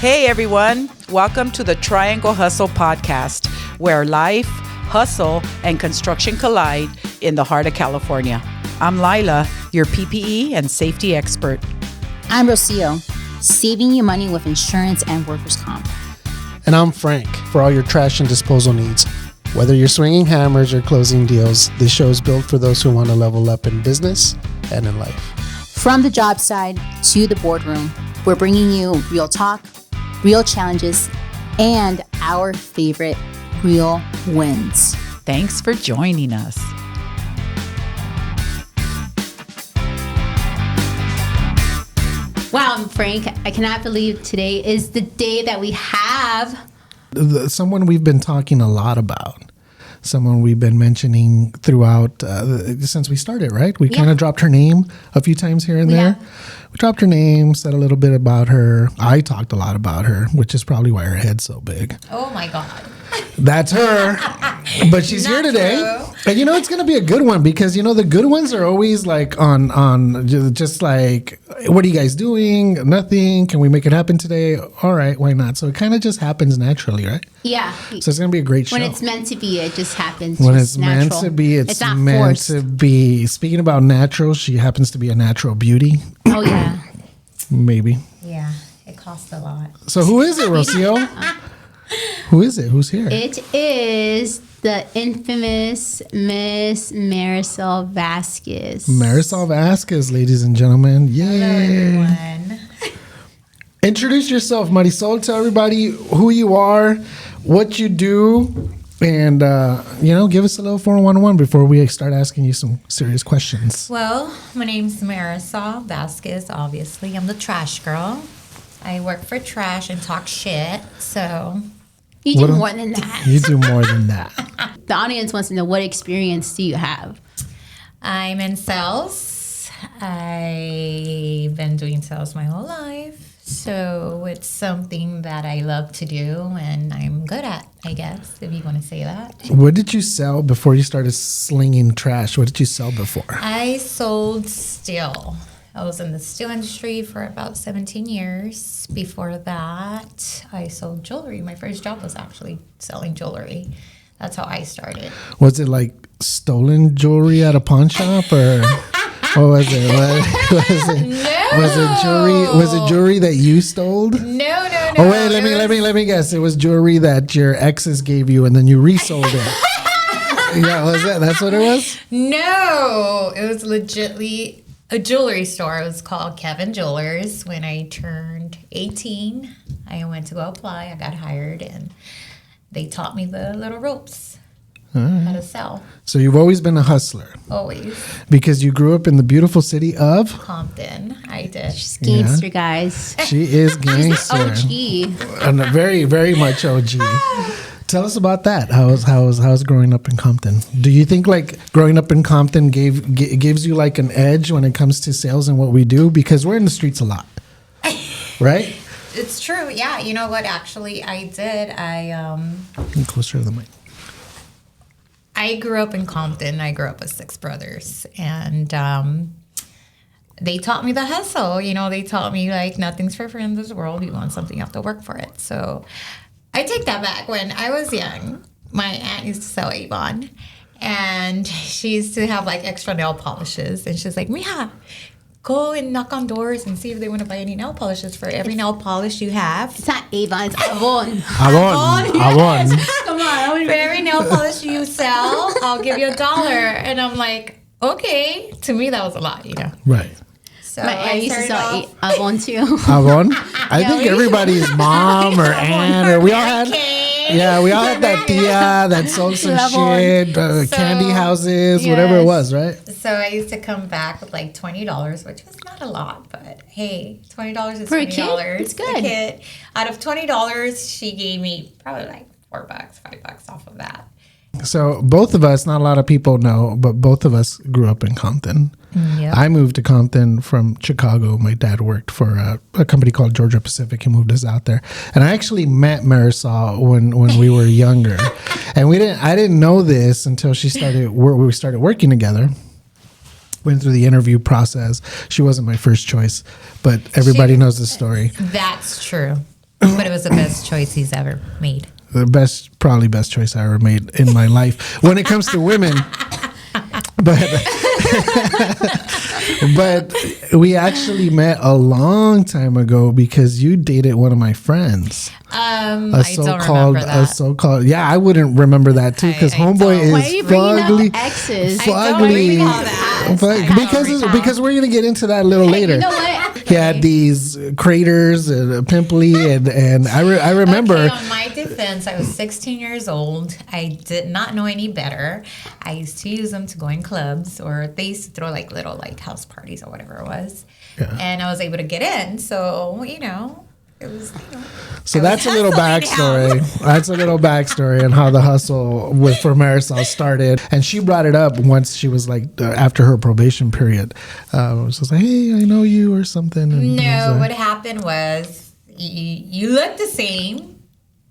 Hey everyone, welcome to the Triangle Hustle podcast, where life, hustle, and construction collide in the heart of California. I'm Lila, your PPE and safety expert. I'm Rocio, saving you money with insurance and workers' comp. And I'm Frank, for all your trash and disposal needs. Whether you're swinging hammers or closing deals, this show is built for those who want to level up in business and in life. From the job side to the boardroom, we're bringing you real talk, real challenges, and our favorite real wins. Thanks for joining us. Wow, Frank, I cannot believe today is the day that we have Someone we've been talking a lot about. Someone we've been mentioning throughout since we started, right? We kind of dropped her name a few times here and there. We dropped her name, said a little bit about her. I talked a lot about her, which is probably why her head's so big. Oh my God. That's her. But she's here today. True. And it's going to be a good one because, the good ones are always like on just like, what are you guys doing? Nothing. Can we make it happen today? All right. Why not? So it kind of just happens naturally, right? Yeah. So it's going to be a great show. When it's meant to be, it just happens. When just it's meant natural. to be, it's not meant forced. to be. Speaking about natural, she happens to be a natural beauty. Oh, yeah. Maybe. Yeah, it costs a lot. So who is it, Rocio? Who is it? Who's here? It is the infamous Miss Marisol Vasquez. Marisol Vasquez, ladies and gentlemen. Yay. Hello, everyone. Introduce yourself, Marisol. Tell everybody who you are, what you do, and, give us a little 411 before we start asking you some serious questions. Well, my name's Marisol Vasquez, obviously. I'm the trash girl. I work for trash and talk shit, so... You do more than that. You do more than that. The audience wants to know, what experience do you have? I'm in sales. I've been doing sales my whole life, so it's something that I love to do and I'm good at, I guess, if you want to say that. What did you sell before you started slinging trash? What did you sell before? I sold steel. I was in the steel industry for about 17 years. Before that, I sold jewelry. My first job was actually selling jewelry. That's how I started. Was it like stolen jewelry at a pawn shop, or what was it? What was it? No. Was it jewelry? Was it jewelry that you stole? No. Oh wait, let me guess. It was jewelry that your exes gave you, and then you resold it. Yeah, was that? That's what it was. No, it was legitly a jewelry store. It was called Kevin Jewelers. When I turned 18, I went to go apply. I got hired, and they taught me the little ropes, how to sell. So you've always been a hustler. Always. Because you grew up in the beautiful city of Compton. I did. She's gangster, guys. She is gangster. OG. And very, very much OG. Tell us about that. How's growing up in Compton? Do you think like growing up in Compton gives you like an edge when it comes to sales and what we do? Because we're in the streets a lot, right? It's true. Yeah. You know what? Actually, I did. Get closer to the mic. I grew up in Compton. I grew up with 6 brothers, and they taught me the hustle. They taught me like nothing's for free in this world. You want something, you have to work for it. So I take that back. When I was young, my aunt used to sell Avon, and she used to have like extra nail polishes, and she's like, Mija, go and knock on doors and see if they want to buy any nail polishes. For every nail polish you have, It's not Avon, it's Avon. Avon. Come on. for every nail polish you sell, I'll give you $1. And I'm like, okay. To me, that was a lot, Right. So My aunt used to started sell off- Avon too. Avon. I think everybody's mom or aunt or we all had. Cane. Yeah, we all had that tia that sold some shit, candy houses, whatever it was, right? So I used to come back with like $20, which was not a lot, but hey, $20 is For a $20. kid, it's good. A kid. Out of $20, she gave me probably like $4, $5 off of that. So both of us, not a lot of people know, but both of us grew up in Compton. Yep. I moved to Compton from Chicago. My dad worked for a company called Georgia Pacific. He moved us out there, and I actually met Marisol when we were younger, and I didn't know this until we started working together. Went through the interview process. She wasn't my first choice, but everybody knows the story. That's true. But it was the best choice he's ever made. Probably best choice I ever made in my life when it comes to women. But we actually met a long time ago because you dated one of my friends. I don't remember that. Yeah, I wouldn't remember that too because homeboy is Why are you bringing fugly. up exes? Because we're gonna get into that a little later. You know what? He had these craters and pimply, and I remember. Okay, on my defense, I was 16 years old. I did not know any better. I used to use them to go in clubs, or they used to throw like little like house parties or whatever it was. Yeah. And I was able to get in. So, it was, So that's a little backstory. That's a little backstory on how the hustle for Marisol started. And she brought it up once she was like, after her probation period. It was just like, hey, I know you or something. And no, what happened was you look the same.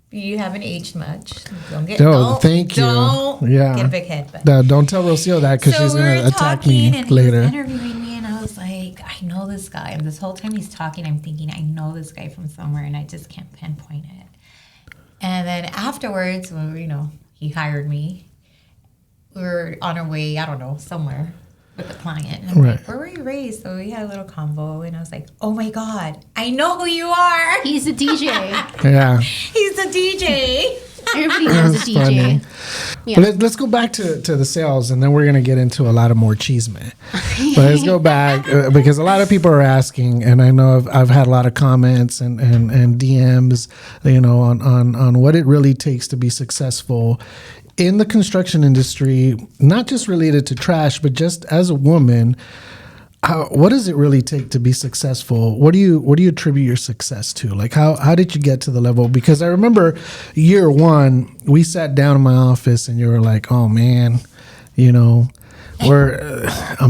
You haven't aged much. Don't get thank you. Don't get a big head. But. Don't tell Rocio that because she's going to attack me later. He was interviewing me, and I was like, I know this guy. And this whole time he's talking, I'm thinking, I know this guy from somewhere, and I just can't pinpoint it. And then afterwards, when he hired me, we were on our way, I don't know, somewhere with the client. And I'm like, where were you raised? So we had a little convo, and I was like, oh my God, I know who you are. He's a DJ. Yeah. He's a DJ. Everybody knows a DJ. Yeah. But let's go back to the sales, and then we're going to get into a lot of more cheeseman. But let's go back because a lot of people are asking, and I know I've had a lot of comments and DMs, on what it really takes to be successful in the construction industry, not just related to trash, but just as a woman. What does it really take to be successful? What do you attribute your success to? Like how did you get to the level? Because I remember year one, we sat down in my office and you were like, "Oh man, I'm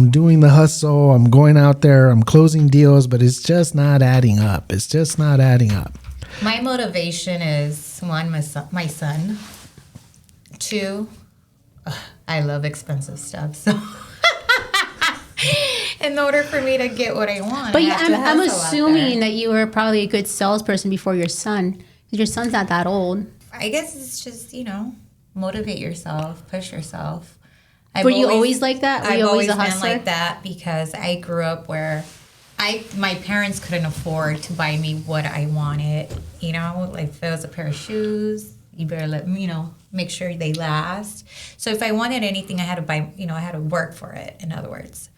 doing the hustle. I'm going out there. I'm closing deals, but it's just not adding up. It's just not adding up." My motivation is one, my son. Two, I love expensive stuff. So. In order for me to get what I want. But I'm assuming that you were probably a good salesperson before your son. Because your son's not that old. I guess it's just, motivate yourself, push yourself. Were you always like that? Were you always a hustler? Been like that because I grew up where my parents couldn't afford to buy me what I wanted. Like if it was a pair of shoes, you better make sure they last. So if I wanted anything, I had to buy, I had to work for it, in other words.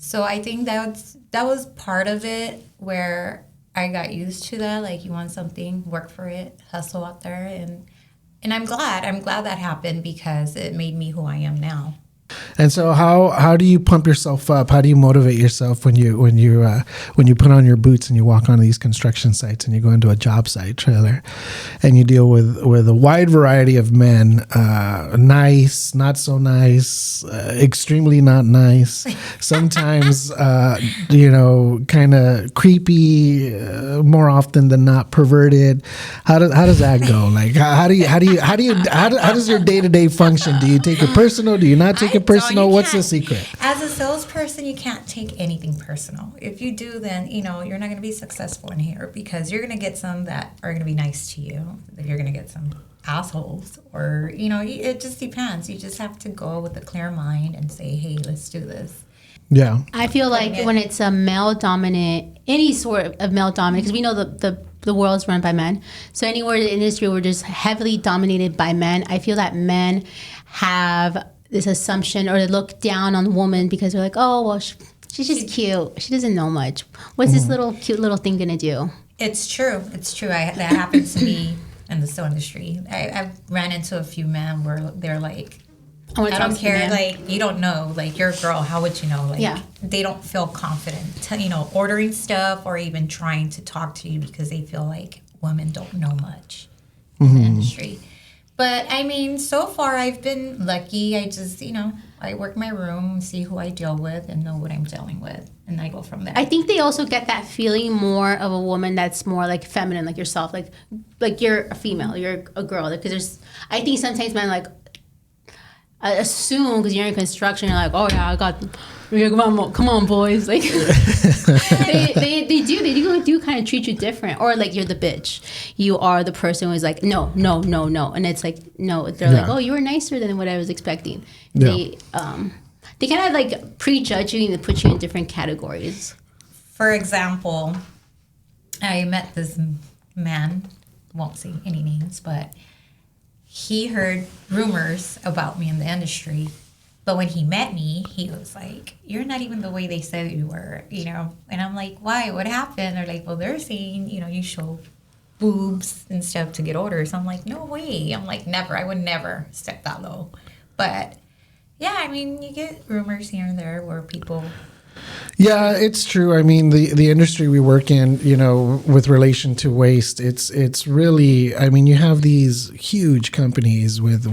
So I think that was part of it where I got used to that. Like you want something, work for it, hustle out there, and I'm glad that happened because it made me who I am now. And so how do you pump yourself up? How do you motivate yourself when you put on your boots and you walk on these construction sites and you go into a job site trailer and you deal with a wide variety of men, nice, not so nice, extremely not nice, sometimes kind of creepy, more often than not perverted. How does that go? Like how does your day-to-day function? Do you take it personal? Do you not take it personal? What's the secret? As a salesperson, you can't take anything personal. If you do, then you're not going to be successful in here because you're going to get some that are going to be nice to you. You're going to get some assholes, or it just depends. You just have to go with a clear mind and say, "Hey, let's do this." Yeah, I feel like when it's a male dominant, any sort of male dominant, because we know the world's run by men. So anywhere in the industry we're just heavily dominated by men. I feel that men have this assumption or they look down on the woman because they're like, oh, well, she's just cute. She doesn't know much. What's this cute little thing going to do? It's true. That happens to me in the sewing industry. I've ran into a few men where they're like, I don't care. Like, you don't know. Like, you're a girl. How would you know? Like, they don't feel confident, ordering stuff or even trying to talk to you because they feel like women don't know much in the industry. But, so far I've been lucky. I just, I work my room, see who I deal with, and know what I'm dealing with, and I go from there. I think they also get that feeling more of a woman that's more, like, feminine, like yourself. Like you're a female, you're a girl. Because I think sometimes men are like, assume because you're in construction, you're like, oh yeah, I got. Come on, boys! Like they do kind of treat you different, or like you're the bitch. You are the person who's like, no, and it's like no. They're like, oh, you were nicer than what I was expecting. Yeah. They kind of like prejudge you and put you in different categories. For example, I met this man. Won't say any names, but he heard rumors about me in the industry. But when he met me, he was like, you're not even the way they said you were, you know? And I'm like, why? What happened? They're like, well, they're saying, you know, you show boobs and stuff to get orders. I'm like, no way. I'm like, never. I would never step that low. But, yeah, I mean, you get rumors here and there where people... Yeah, it's true. I mean, the industry we work in, you know, with relation to waste, it's really, I mean, you have these huge companies with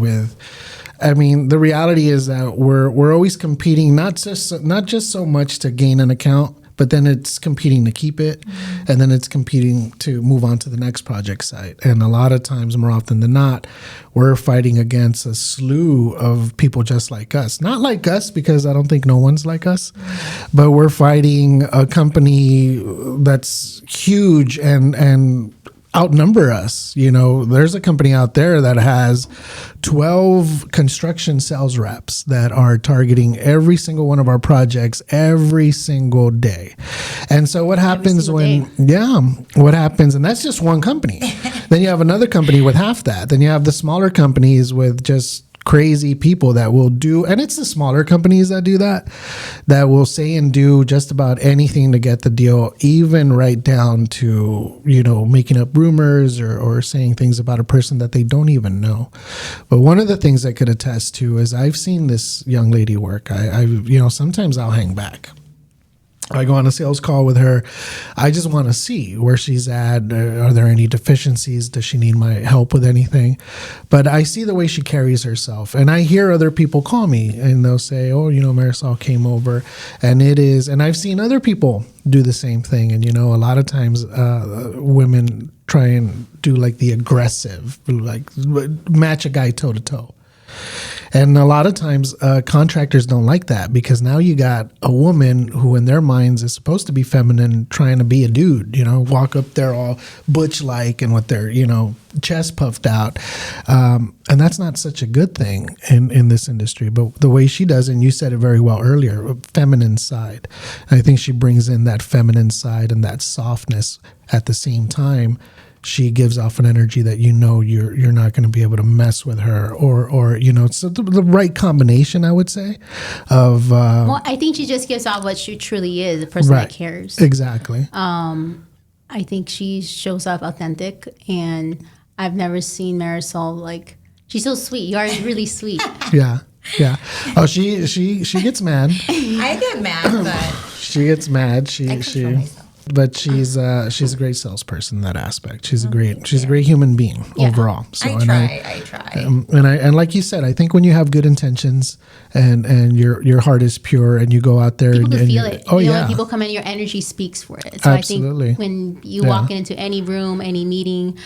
I mean, the reality is that we're always competing, not just so much to gain an account, but then it's competing to keep it, and then it's competing to move on to the next project site. And a lot of times, more often than not, we're fighting against a slew of people just like us. Not like us, because I don't think no one's like us, but we're fighting a company that's huge and outnumber us. You know, there's a company out there that has 12 construction sales reps that are targeting every single one of our projects every single day. And so what happens what happens, and that's just one company. Then you have another company with half that. Then you have the smaller companies with just crazy people that will do, and it's the smaller companies that do that will say and do just about anything to get the deal, even right down to, you know, making up rumors or saying things about a person that they don't even know. But one of the things I could attest to is I've seen this young lady work. I you know, sometimes I'll hang back. I go on a sales call with her. I just want to see where she's at. Are there any deficiencies? Does she need my help with anything? But I see the way she carries herself. And I hear other people call me and they'll say, oh, you know, Marisol came over. And I've seen other people do the same thing. And, you know, a lot of times women try and do like the aggressive, like match a guy toe to toe. And a lot of times contractors don't like that, because now you got a woman who in their minds is supposed to be feminine trying to be a dude, you know, walk up there all butch-like and with their, you know, chest puffed out. And that's not such a good thing in this industry. But the way she does, and you said it very well earlier, feminine side. And I think she brings in that feminine side and that softness at the same time. She gives off an energy that, you know, you're not going to be able to mess with her, or you know, it's the right combination, I would say, of. Well, I think she just gives off what she truly is, a person that cares. Exactly. I think she shows up authentic, and I've never seen Marisol like, she's so sweet. You are really sweet. Yeah. Oh, she gets mad. I get mad, but she gets mad. But she's a great salesperson in that aspect. She's a great human being overall. So I try. And like you said, I think when you have good intentions and your heart is pure and you go out there people and can feel it. Oh, you know, yeah. when people come in, your energy speaks for it. So Absolutely. I think when you walk into any room, any meeting,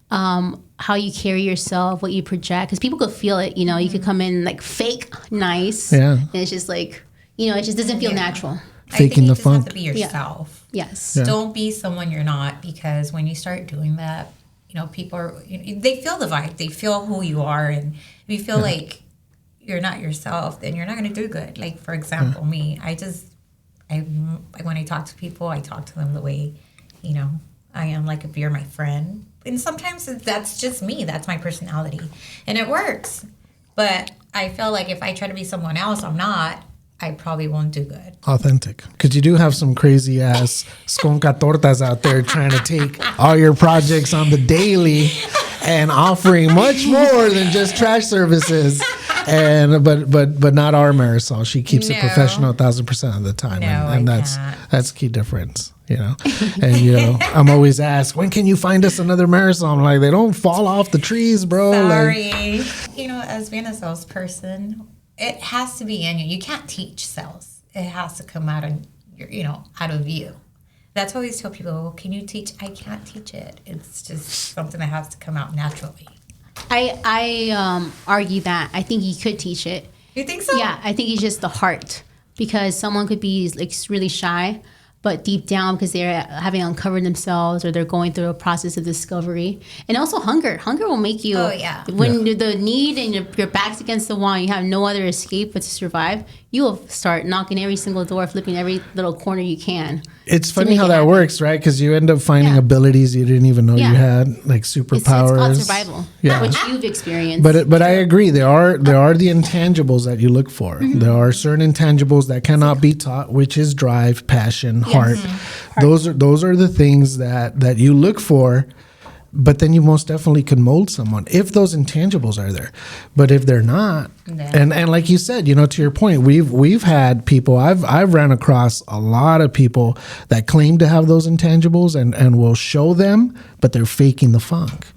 how you carry yourself, what you project, because people could feel it. You know, you could come in like fake nice, and it's just like, you know, it just doesn't feel natural. Faking the funk. Have to be yourself. Yes. Don't be someone you're not, because when you start doing that, you know, people are, they feel the vibe. They feel who you are. And if you feel like you're not yourself, then you're not going to do good. Like, for example, me, when I talk to people, I talk to them the way, you know, I am, like if you're my friend. And sometimes that's just me. That's my personality. And it works. But I feel like if I try to be someone else, I'm not. I probably won't do good. Authentic. Because you do have some crazy ass sconca tortas out there trying to take all your projects on the daily and offering much more than just trash services. And but not our Marisol. She keeps it professional 1,000% of the time. And that's key difference. You know, and you know, I'm always asked, when can you find us another Marisol? I'm like, they don't fall off the trees, bro. Sorry. Like, you know, as being a salesperson, it has to be in you. You can't teach sales. It has to come out of your, you know, out of you. That's why I always tell people, can you teach? I can't teach it. It's just something that has to come out naturally. I argue that I think you could teach it. You think so? Yeah, I think it's just the heart, because someone could be like really shy, but deep down, because they're having uncovered themselves or they're going through a process of discovery. And also hunger. Hunger will make you, when the need and your back's against the wall, and you have no other escape but to survive, you will start knocking every single door, flipping every little corner you can. It's funny how that works, right? Because you end up finding abilities you didn't even know you had, like superpowers. It's called survival, which you've experienced. But I agree. There are the intangibles that you look for. Mm-hmm. There are certain intangibles that cannot be taught, which is drive, passion, heart. Those are the things that you look for. But then you most definitely could mold someone if those intangibles are there. But if they're not, and like you said, to your point, we've had people. I've ran across a lot of people that claim to have those intangibles and will show them, but they're faking the funk.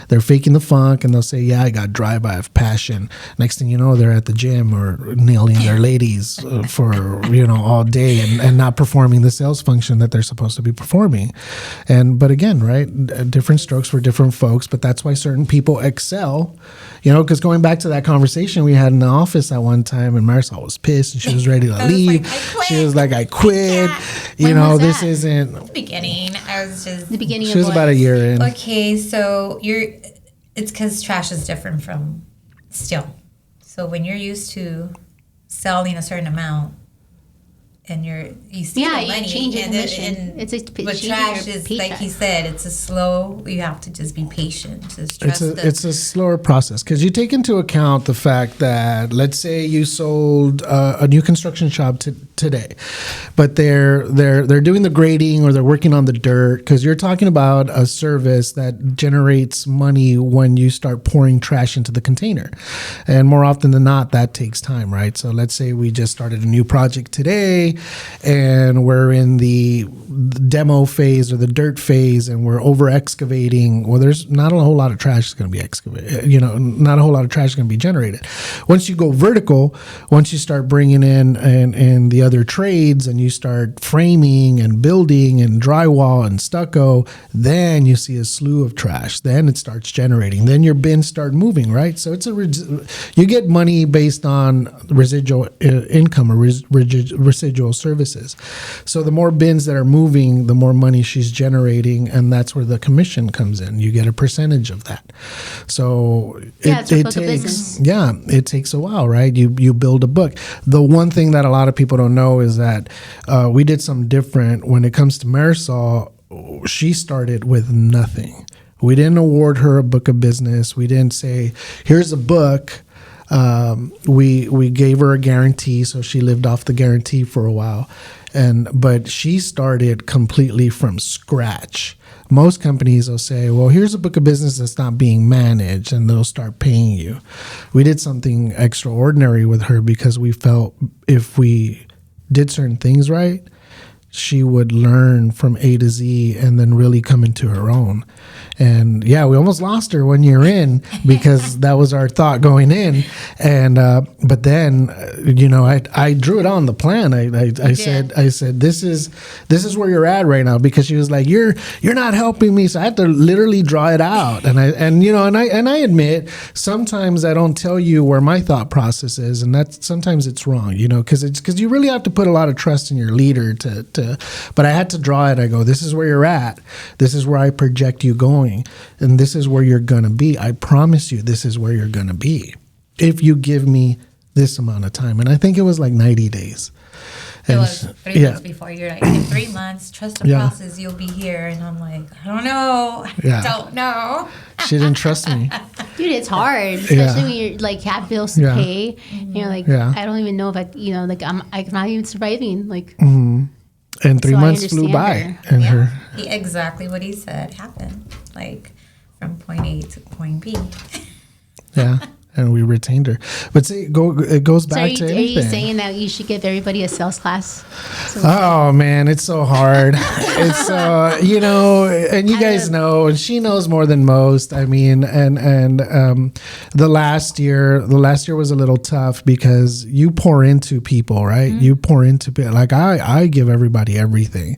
They're faking the funk, and they'll say, "Yeah, I got drive, I have passion." Next thing you know, they're at the gym or nailing their ladies for all day and not performing the sales function that they're supposed to be performing. But again, right, different strokes for different folks. But that's why certain people excel. Because going back to that conversation we had in the office at one time, and Marisol was pissed and she was ready to leave. She was like, "I quit." This isn't the beginning. I was just the beginning. She was about a year in. Okay, so it's because trash is different from steel. So when you're used to selling a certain amount and you see the money, change your commission. But trash is like he said, it's a slow. You have to just be patient. It's a slower process because you take into account the fact that, let's say you sold a new construction shop today, but they're doing the grading or they're working on the dirt, because you're talking about a service that generates money when you start pouring trash into the container, and more often than not that takes time, right? So let's say we just started a new project today and we're in the demo phase or the dirt phase and we're over excavating. Well, there's not a whole lot of trash is going to be excavated, not a whole lot of trash is going to be generated. Once you go vertical, once you start bringing in and the other trades and you start framing and building and drywall and stucco, then you see a slew of trash. Then it starts generating. Then your bins start moving, right? So it's you get money based on residual income or residual services. So the more bins that are moving, the more money she's generating, and that's where the commission comes in. You get a percentage of that. So it takes a while, right? You build a book. The one thing that a lot of people don't know is that we did something different when it comes to Marisol. She started with nothing. We didn't award her a book of business. We didn't say, "Here's a book." We gave her a guarantee, so she lived off the guarantee for a while, but she started completely from scratch. Most companies will say, "Well, here's a book of business that's not being managed," and they'll start paying you. We did something extraordinary with her because we felt if we did certain things right, she would learn from A to Z and then really come into her own. And we almost lost her 1 year in because that was our thought going in. And but then I drew it on the plan. I said this is where you're at right now, because she was like, you're not helping me. So I had to literally draw it out. And I admit sometimes I don't tell you where my thought process is, and that's sometimes it's wrong, because you really have to put a lot of trust in your leader but I had to draw it. I go, this is where you're at. This is where I project you going. And this is where you're going to be. I promise you, this is where you're going to be if you give me this amount of time. And I think it was like 90 days. It was 3 months before. You're like, in 3 months, trust the process, you'll be here. And I'm like, I don't know. I don't know. She didn't trust me. Dude, it's hard, especially when you're like have bills to pay. Mm-hmm. You're like, I don't even know if I'm not even surviving. Like, and 3 months flew by. And exactly what he said happened. Like from point A to point B. Yeah. and we retained her. But see, it goes back to anything. Are you saying that you should give everybody a sales class? Oh man, it's so hard. It's and you guys know, and she knows more than most. I mean, and the last year was a little tough because you pour into people, right? You pour into people. Like I give everybody everything,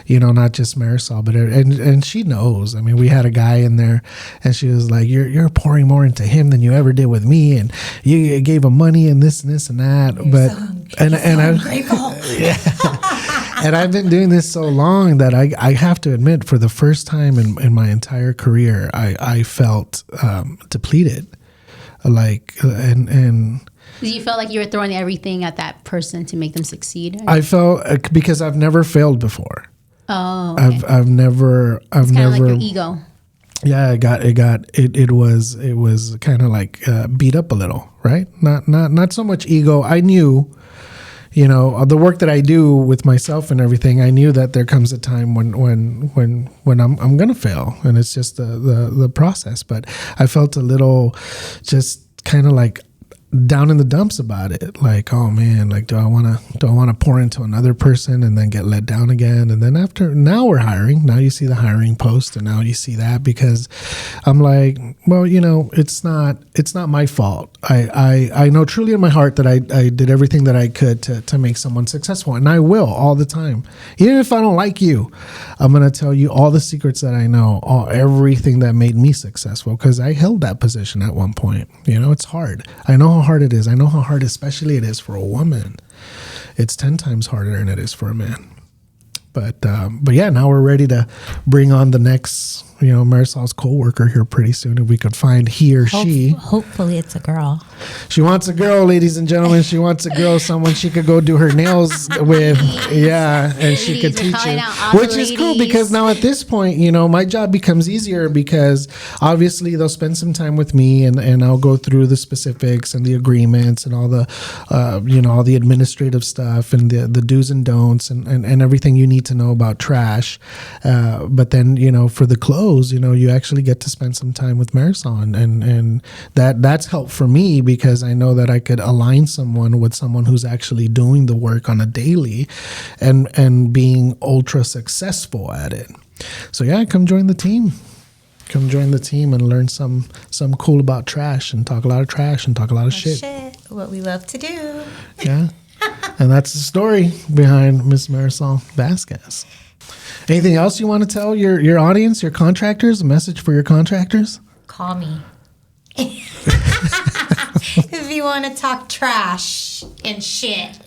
not just Marisol, but and she knows. I mean, we had a guy in there, and she was like, "You're pouring more into him than you ever did with me, and you gave him money and this and that." And I'm grateful. Yeah. And I've been doing this so long that I have to admit, for the first time in my entire career, I felt depleted. And you felt like you were throwing everything at that person to make them succeed? I felt because I've never failed before. Oh, okay. I've never like your ego. Yeah, it was kind of like beat up a little, right? Not so much ego. I knew, the work that I do with myself and everything. I knew that there comes a time when I'm gonna fail, and it's just the process. But I felt a little, just kind of like down in the dumps about it. Like, oh man, like do I want to pour into another person and then get let down again? And then now we're hiring. Now you see the hiring post, and now you see that, because I'm like, well, it's not my fault. I know truly in my heart that I did everything that I could to make someone successful, and I will all the time. Even if I don't like you, I'm gonna tell you all the secrets that I know, everything that made me successful, because I held that position at one point. It's hard. I know how hard it is. I know how hard especially it is for a woman. It's 10 times harder than it is for a man. But yeah, now we're ready to bring on the next, Marisol's co-worker here pretty soon. If we could find he or she. Hopefully it's a girl. She wants a girl, ladies and gentlemen. She wants a girl, someone she could go do her nails with. Yeah, and she could teach you. Which is cool, because now at this point, my job becomes easier, because obviously they'll spend some time with me, and I'll go through the specifics and the agreements and all the, all the administrative stuff and the do's and don'ts and everything you need to know about trash. But then, for the close, you actually get to spend some time with Marisol, and that's helped for me, because I know that I could align someone with someone who's actually doing the work on a daily and being ultra successful at it. So yeah, come join the team. Come join the team and learn some cool about trash, and talk a lot of trash and talk a lot of shit. What we love to do. Yeah. And that's the story behind Miss Marisol Vasquez. Anything else you want to tell your audience, your contractors, a message for your contractors? Call me. If you want to talk trash and shit.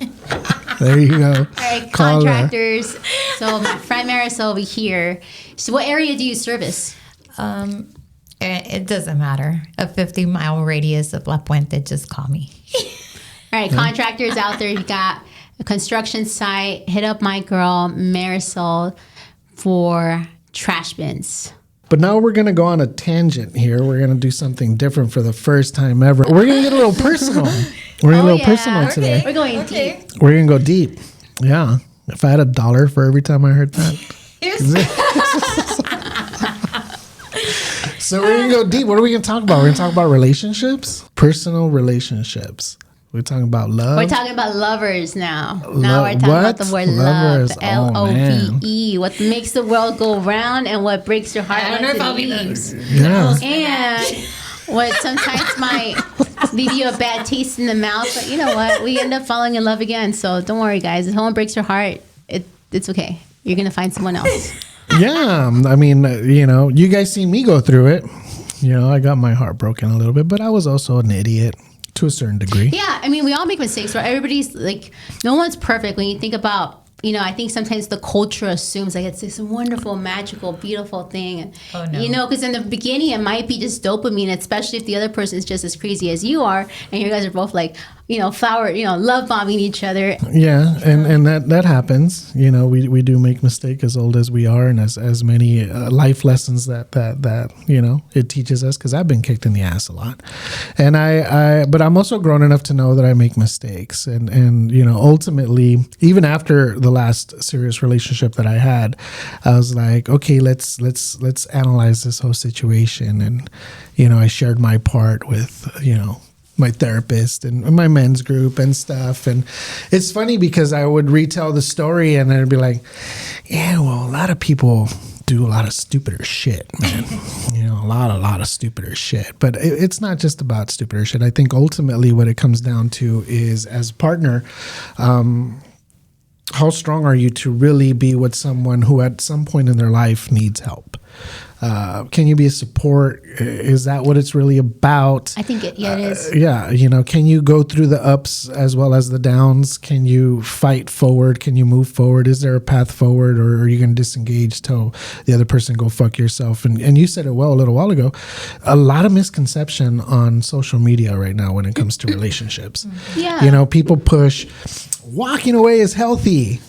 There you go. All right, contractors. So my friend Marisol over here. So what area do you service? It doesn't matter. A 50-mile radius of La Puente, just call me. All right, contractors out there, you got a construction site, hit up my girl Marisol for trash bins. But now we're going to go on a tangent here. We're going to do something different for the first time ever. We're going to get a little personal. We're going to get a little personal today. We're going deep. We're going to go deep. Yeah. If I had $1 for every time I heard that. So we're going to go deep. What are we going to talk about? We're going to talk about relationships, personal relationships. We're talking about love. We're talking about lovers now. Now we're talking about the word lovers. Love. LOVE. What makes the world go round and what breaks your heart. I don't know if I'll be those. Yeah. And what sometimes might leave you a bad taste in the mouth. But you know what? We end up falling in love again. So don't worry, guys. If someone breaks your heart, it's okay. You're going to find someone else. Yeah. I mean, you guys see me go through it. I got my heart broken a little bit, but I was also an idiot. To a certain degree. Yeah, I mean, we all make mistakes, right? Everybody's like, no one's perfect. When you think about, I think sometimes the culture assumes like it's this wonderful, magical, beautiful thing. Oh, no. Because in the beginning, it might be just dopamine, especially if the other person is just as crazy as you are, and you guys are both like, love bombing each other. Yeah, and that happens. We do make mistakes as old as we are, and as many life lessons that it teaches us. Because I've been kicked in the ass a lot, and but I'm also grown enough to know that I make mistakes, and ultimately, even after the last serious relationship that I had, I was like, okay, let's analyze this whole situation, and I shared my part with my therapist and my men's group and stuff. And it's funny because I would retell the story and I'd be like, yeah, well, a lot of people do a lot of stupider shit, man. A lot of stupider shit. But it's not just about stupider shit. I think ultimately what it comes down to is, as a partner, how strong are you to really be with someone who at some point in their life needs help? Can you be a support? Is that what it's really about? I think it is. Yeah. Can you go through the ups as well as the downs? Can you fight forward? Can you move forward? Is there a path forward, or are you going to disengage, tell the other person, go fuck yourself? And you said it well a little while ago. A lot of misconception on social media right now when it comes to relationships. Yeah. People push walking away is healthy.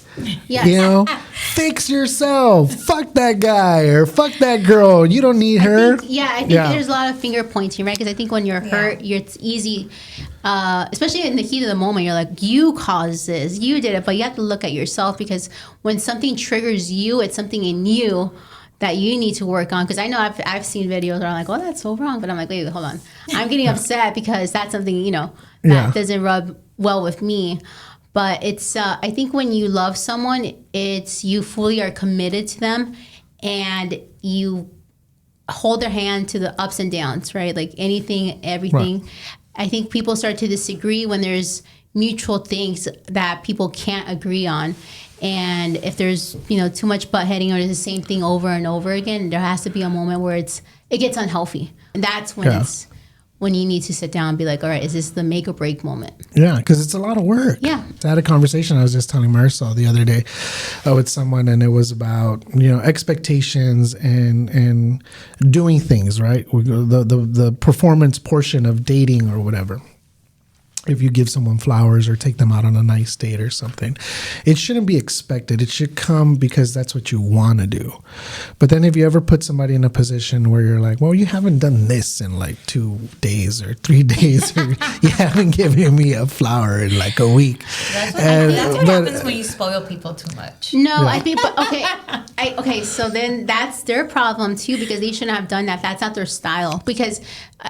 Yes. Fix yourself. Fuck that guy or fuck that girl. You don't need her. I think there's a lot of finger pointing, right? Because I think when you're hurt, it's easy, especially in the heat of the moment, you're like, you caused this, you did it. But you have to look at yourself, because when something triggers you, it's something in you that you need to work on. Because I know I've seen videos where I'm like, oh, that's so wrong. But I'm like, wait, hold on. I'm getting upset because that's something, that doesn't rub well with me. But it's, I think when you love someone, it's you fully are committed to them and you hold their hand to the ups and downs, right? Like anything, everything. Right. I think people start to disagree when there's mutual things that people can't agree on. And if there's, too much butt heading or the same thing over and over again, there has to be a moment where it gets unhealthy. And that's when when you need to sit down and be like, all right, is this the make or break moment? Yeah, because it's a lot of work. Yeah. I had a conversation I was just telling Marisol the other day with someone, and it was about, expectations and doing things, right? The performance portion of dating or whatever. If you give someone flowers or take them out on a nice date or something, it shouldn't be expected. It should come because that's what you want to do. But then if you ever put somebody in a position where you're like, well, you haven't done this in like 2 days or 3 days, or you haven't given me a flower in like a week. That's what happens when you spoil people too much. No, I think, but okay. So then that's their problem too, because they shouldn't have done that. That's not their style. Because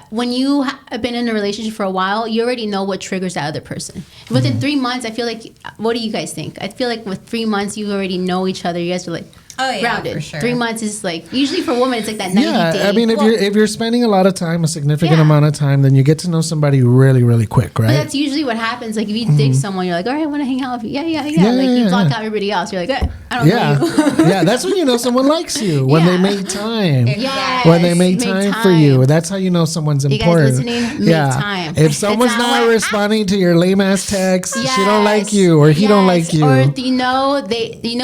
when you have been in a relationship for a while, you already know what triggers that other person. Within 3 months, I feel like, what do you guys think? I feel like with 3 months, you already know each other. You guys are like, grounded. For sure. 3 months is like, usually for women, it's like that 90 day. I mean, if you're spending a lot of time, a significant amount of time, then you get to know somebody really, really quick, right? But that's usually what happens. Like if you dig someone, you're like, all right, I want to hang out with you. Yeah. Like you block out everybody else. You're like, I don't know you. Yeah, that's when you know someone likes you, when they make time. Yes. When they make time for you. That's how you know someone's important. You guys listening? Make time. If someone's not responding to your lame ass text, she don't like you or he don't like you. Or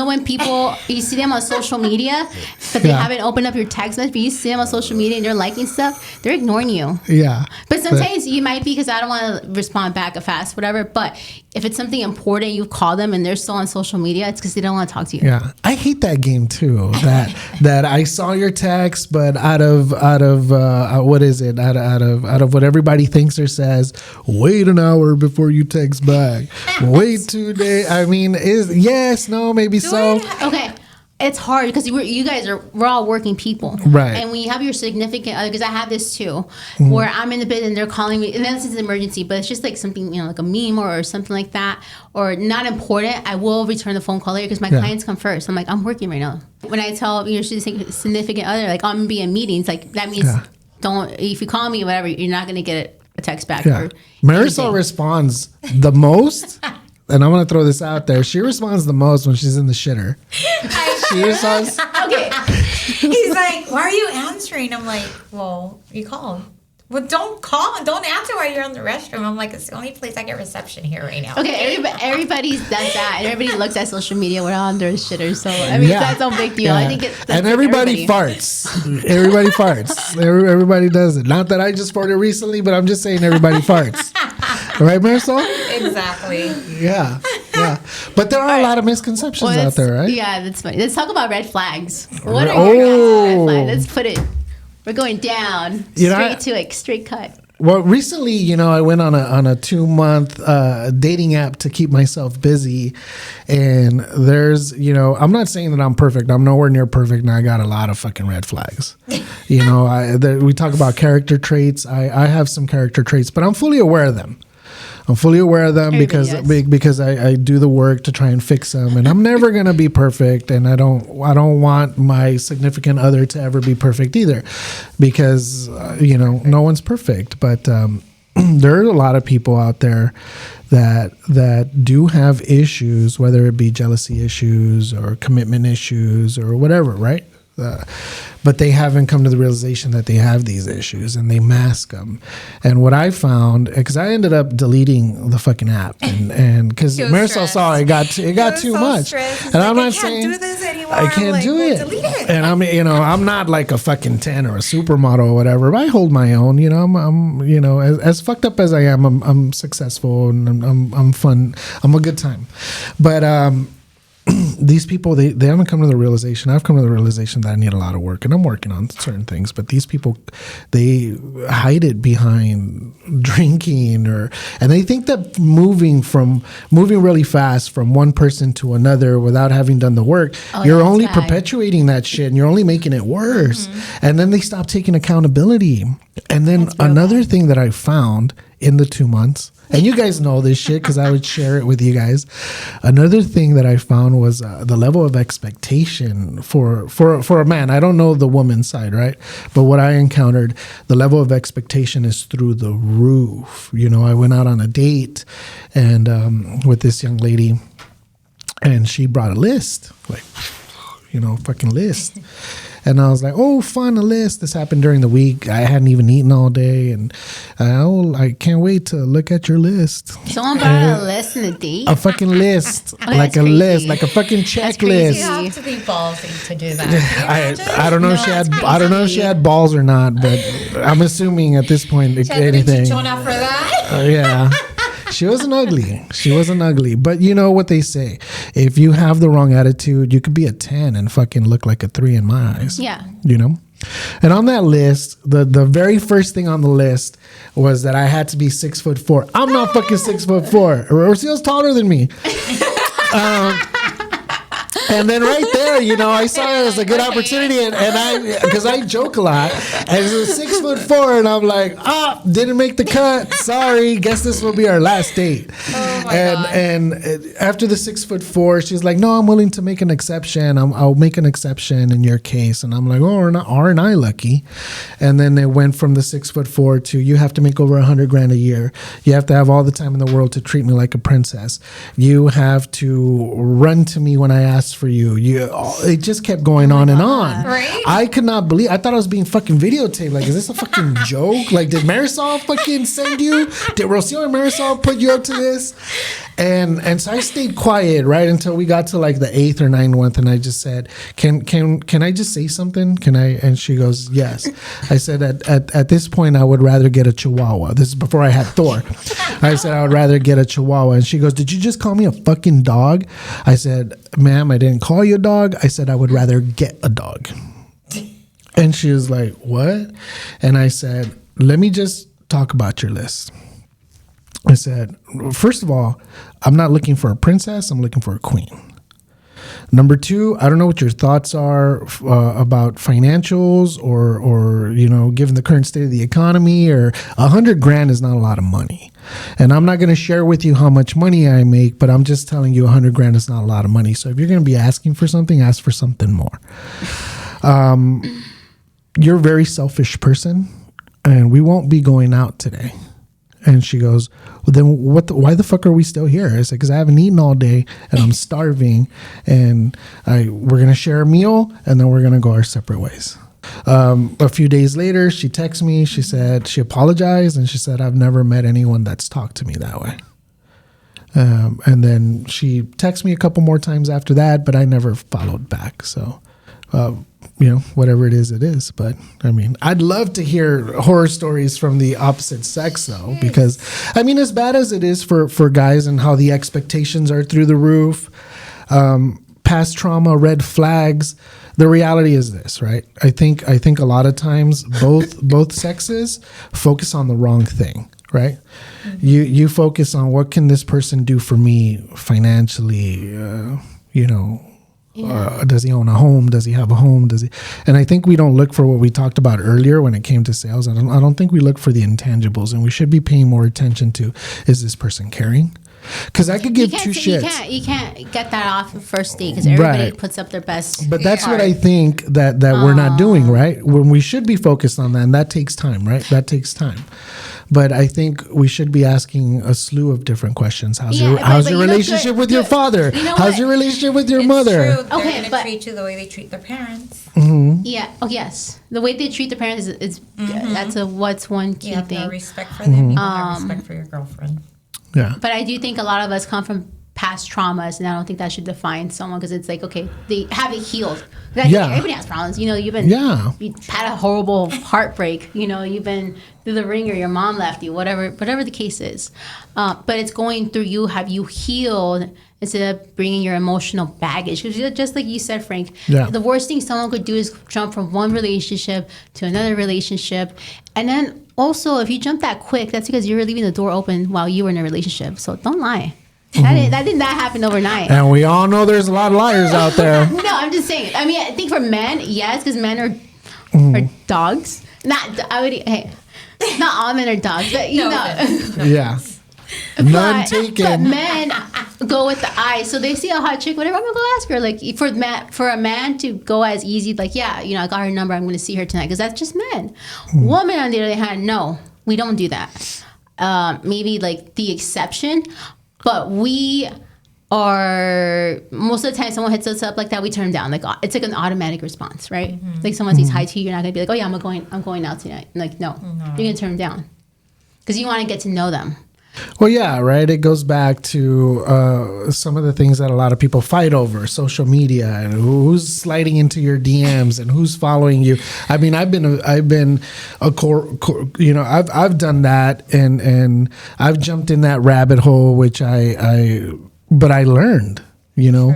when people, you see them on social media, but they haven't opened up your text message, but you see them on social media and they're liking stuff, they're ignoring you. Yeah. But sometimes you might be, because I don't want to respond back fast, whatever. But if it's something important, you call them and they're still on social media, it's because they don't want to talk to you. Yeah. I hate that game too. That I saw your text, but out of what is it? Out of what everybody thinks or says, wait an hour before you text back. Wait 2 days. I mean, maybe so. Okay. It's hard because we're all working people. Right. And when you have your significant other, because I have this too, where I'm in the bed and they're calling me, and this is an emergency, but it's just like something, like a meme or something like that, or not important, I will return the phone call later because my clients come first. I'm like, I'm working right now. When I tell your significant other, like, I'm going to be in meetings, like, that means if you call me or whatever, you're not going to get a text back. Yeah. Or Marisol responds the most. And I'm going to throw this out there. She responds the most when she's in the shitter. She responds. Okay. He's like, why are you answering? I'm like, well, you called. Well, don't call. Don't answer while you're in the restroom. I'm like, it's the only place I get reception here right now. Okay, everybody does that. And everybody looks at social media. We're all under shitters. So, I mean, that's no big deal. I think and everybody farts. Everybody farts. Everybody does it. Not that I just farted recently, but I'm just saying everybody farts. Right, Marisol? Exactly. Yeah. But there are a lot of misconceptions out there, right? Yeah, that's funny. Let's talk about red flags. What are your red flags? Let's put it. We're going down straight cut. Well, recently, you know, I went on a 2-month dating app to keep myself busy, and there's, you know, I'm not saying that I'm perfect. I'm nowhere near perfect, and I got a lot of fucking red flags. You know, we talk about character traits. I have some character traits, but I'm fully aware of them. Because I do the work to try and fix them, and I'm never gonna be perfect, and I don't want my significant other to ever be perfect either, because you know, no one's perfect. But there are a lot of people out there that do have issues, whether it be jealousy issues or commitment issues or whatever, right? But they haven't come to the realization that they have these issues, and they mask them. And what I found, because I ended up deleting the fucking app, and because Marisol saw it got too much, and I'm not saying I can't do it. And I'm not like a fucking 10 or a supermodel or whatever, but I hold my own. You know, I'm you know, as fucked up as I am, I'm successful, and I'm fun. I'm a good time, but these people, they haven't come to the realization. I've come to the realization that I need a lot of work, and I'm working on certain things. But these people, they hide it behind drinking, and they think that moving really fast from one person to another without having done the work, you're only perpetuating that shit, and you're only making it worse. Mm-hmm. And then they stop taking accountability. And then another thing that I found in the 2 months, and you guys know this shit because I would share it with you guys. Another thing that I found was the level of expectation for a man. I don't know the woman's side, right? But what I encountered, the level of expectation is through the roof. You know, I went out on a date and with this young lady, and she brought a list, like, you know, fucking list. And I was like, oh, fun, a list. This happened during the week. I hadn't even eaten all day. And I can't wait to look at your list. Someone brought a list in a date? A fucking list. Like a list. Like a fucking checklist. You have to be ballsy to do that. I don't know if she had balls or not, but I'm assuming at this point anything. For that? Yeah. She wasn't ugly. But you know what they say. If you have the wrong attitude, you could be a 10 and fucking look like a 3 in my eyes. Yeah. You know? And on that list, the very first thing on the list was that I had to be 6'4". I'm not fucking 6'4". Rocio's taller than me. And then right there, you know, I saw it as a good opportunity, and I, because I joke a lot, and it was 6'4", and I'm like, didn't make the cut. Sorry, guess this will be our last date. Oh my God. And after the 6'4", she's like, no, I'm willing to make an exception. I'll make an exception in your case. And I'm like, oh, aren't I lucky? And then it went from the 6'4" to you have to make over $100,000 a year. You have to have all the time in the world to treat me like a princess. You have to run to me when I ask for you. It just kept going on and on. Right? I could not believe. I thought I was being fucking videotaped. Like, is this a fucking joke? Like, did Marisol fucking send you? Did Rocio and Marisol put you up to this? And so I stayed quiet right until we got to like the 8th or 9th one, and I just said, "Can I just say something? Can I?" And she goes, "Yes." I said, "At this point, I would rather get a Chihuahua." This is before I had Thor. I said I would rather get a Chihuahua, and she goes, "Did you just call me a fucking dog?" I said, "Ma'am, I didn't call you a dog. I said I would rather get a dog." And she was like, "What?" And I said, "Let me just talk about your list." I said, first of all, I'm not looking for a princess. I'm looking for a queen. Number 2, I don't know what your thoughts are about financials or you know, given the current state of the economy, or $100,000 is not a lot of money. And I'm not going to share with you how much money I make, but I'm just telling you $100,000 is not a lot of money. So if you're going to be asking for something, ask for something more. You're a very selfish person, and we won't be going out today. And she goes, well, then why the fuck are we still here? I said, because I haven't eaten all day and I'm starving, and we're going to share a meal, and then we're going to go our separate ways. A few days later, she texted me. She said she apologized, and she said, I've never met anyone that's talked to me that way. And then she texted me a couple more times after that, but I never followed back. So, you know, whatever it is. But I mean, I'd love to hear horror stories from the opposite sex, though, because I mean, as bad as it is for guys and how the expectations are through the roof, past trauma, red flags, the reality is this, right? I think a lot of times both sexes focus on the wrong thing, right? You focus on what can this person do for me financially, does he own a home? Does he have a home? And I think we don't look for what we talked about earlier when it came to sales. I don't think we look for the intangibles, and we should be paying more attention to, is this person caring? Because I could give two shits. You can't get that off the first date because everybody puts up their best. But that's what I think that we're not doing, right? When we should be focused on that, and that takes time, right? That takes time. But I think we should be asking a slew of different questions. How's your relationship with your father? How's your relationship with your mother? True. They're going to treat you the way they treat their parents. Mm-hmm. Yeah. Oh, yes. The way they treat their parents is that's what's one key thing. You have respect for them. You have respect for your girlfriend. Yeah. But I do think a lot of us come from past traumas, and I don't think that should define someone, because it's like, okay, they have it healed. Everybody has problems. You've had a horrible heartbreak. You've been through the ringer. Your mom left you. Whatever the case is. But it's going through you. Have you healed instead of bringing your emotional baggage? Because just like you said, Frank, the worst thing someone could do is jump from one relationship to another relationship, and then also if you jump that quick, that's because you're leaving the door open while you were in a relationship. So don't lie. That did not happen overnight. And we all know there's a lot of liars out there. No, I'm just saying. I mean, I think for men, yes, because men are dogs. Not all men are dogs, but Yeah. None taken. But men go with the eyes. So they see a hot chick, whatever, I'm going to go ask her. Like, for a man to go as easy, like, I got her number, I'm going to see her tonight, because that's just men. Women, on the other hand, no, we don't do that. Maybe, like, the exception. But we are, most of the time someone hits us up like that, we turn them down. Like, it's like an automatic response, right? Like someone says hi to you, you're not going to be like, oh yeah, I'm going out tonight. Like, no. You're going to turn them down because you want to get to know them. Well, yeah, right. It goes back to some of the things that a lot of people fight over: social media and who's sliding into your DMs and who's following you. I mean, I've done that, and I've jumped in that rabbit hole, which but I learned, True.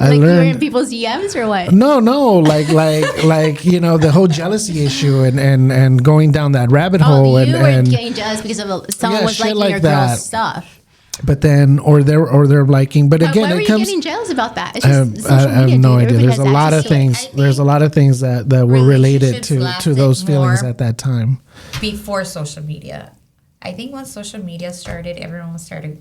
I learned, you were in people's DMs or what? No, like the whole jealousy issue and going down that rabbit hole you and were getting jealous because of someone was liking your girl's stuff. But then, or they're liking. But again, why were it you comes. Getting jealous about that? It's just social I have no idea. There's a lot of things. There's a lot of things that were related to those feelings at that time. Before social media. I think once social media started, everyone started,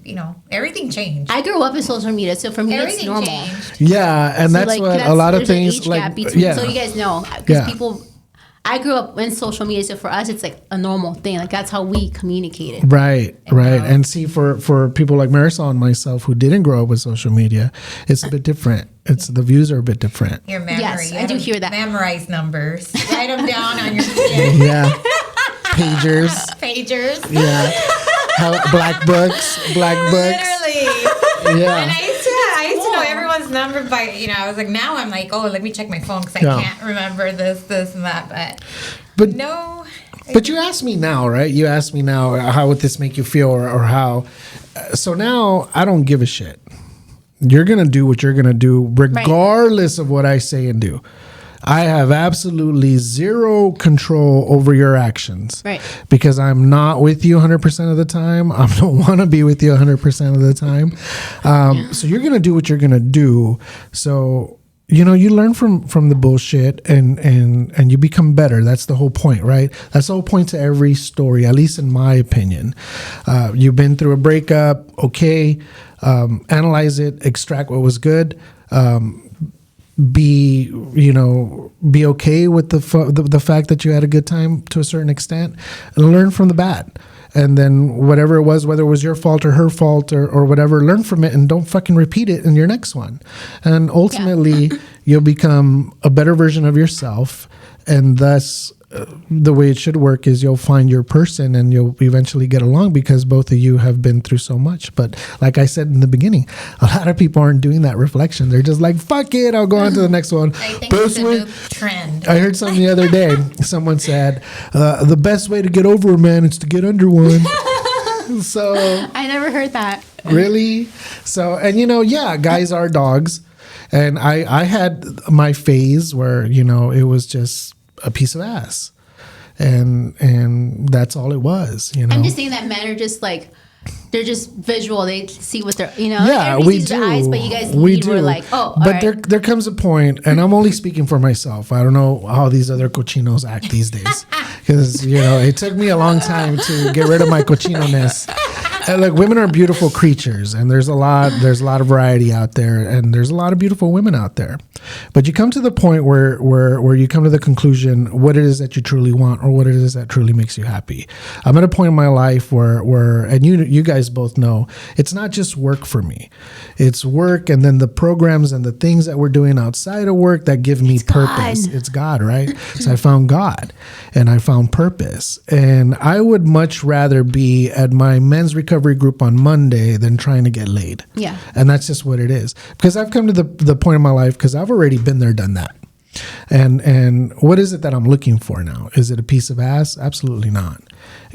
everything changed. I grew up in social media, so for me, it's normal. Changed. Yeah, and so that's what a lot of things so you guys know, because people. I grew up in social media, so for us, it's like a normal thing. Like, that's how we communicated. Right. And see, for people like Marisol and myself who didn't grow up with social media, it's a bit different. The views are a bit different. Your memory. Yes, I do hear that. Memorize numbers. Write them down on your skin. Yeah. Pagers. Yeah. Black books. Literally. Yeah. And I used to know everyone's number by, I was like, now I'm like, oh, let me check my phone because I can't remember this, and that. But no. But you asked me now, right? You asked me now, how would this make you feel or how? So now I don't give a shit. You're going to do what you're going to do regardless of what I say and do. I have absolutely zero control over your actions. Right. Because I'm not with you 100% of the time. I don't want to be with you 100% of the time. So you're going to do what you're going to do. So, you learn from the bullshit and you become better. That's the whole point, right? That's the whole point to every story, at least in my opinion. You've been through a breakup. Okay. Analyze it, extract what was good. Be okay with the fact that you had a good time to a certain extent, and learn from the bad. And then whatever it was, whether it was your fault or her fault or whatever, learn from it and don't fucking repeat it in your next one. And ultimately, you'll become a better version of yourself, and thus the way it should work is you'll find your person and you'll eventually get along because both of you have been through so much. But like I said in the beginning, a lot of people aren't doing that reflection. They're just like, fuck it, I'll go on to the next one. I think it's a new trend. I heard something the other day. Someone said, the best way to get over a man is to get under one. So I never heard that. Really? So, and guys are dogs. And I had my phase where, it was just a piece of ass. And that's all it was, I'm just saying that men are just like, they're just visual. They see what they're, Yeah, everybody we sees do. the eyes, but you guys were like, oh, all but right. there comes a point, and I'm only speaking for myself. I don't know how these other cochinos act these days, because it took me a long time to get rid of my cochino-ness. And look, women are beautiful creatures, and there's a lot of variety out there, and there's a lot of beautiful women out there. But you come to the point where you come to the conclusion what it is that you truly want, or what it is that truly makes you happy. I'm at a point in my life where and you guys both know, it's not just work for me. It's work, and then the programs and the things that we're doing outside of work that give me purpose. It's God, right? So I found God, and I found purpose. And I would much rather be at my men's recovery group on Monday than trying to get laid. Yeah. And that's just what it is. Because I've come to the point in my life, because I've already been there, done that. And what is it that I'm looking for now? Is it a piece of ass? Absolutely not.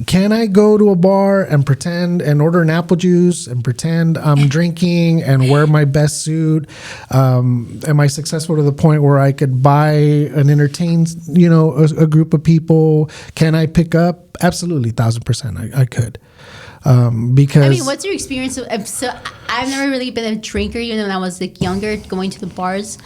Can I go to a bar and pretend and order an apple juice and pretend I'm drinking and wear my best suit? Am I successful to the point where I could buy and entertain, a group of people? Can I pick up? Absolutely, 1,000%. I could. Because what's your experience? So I've never really been a drinker, even when I was like younger, going to the bars.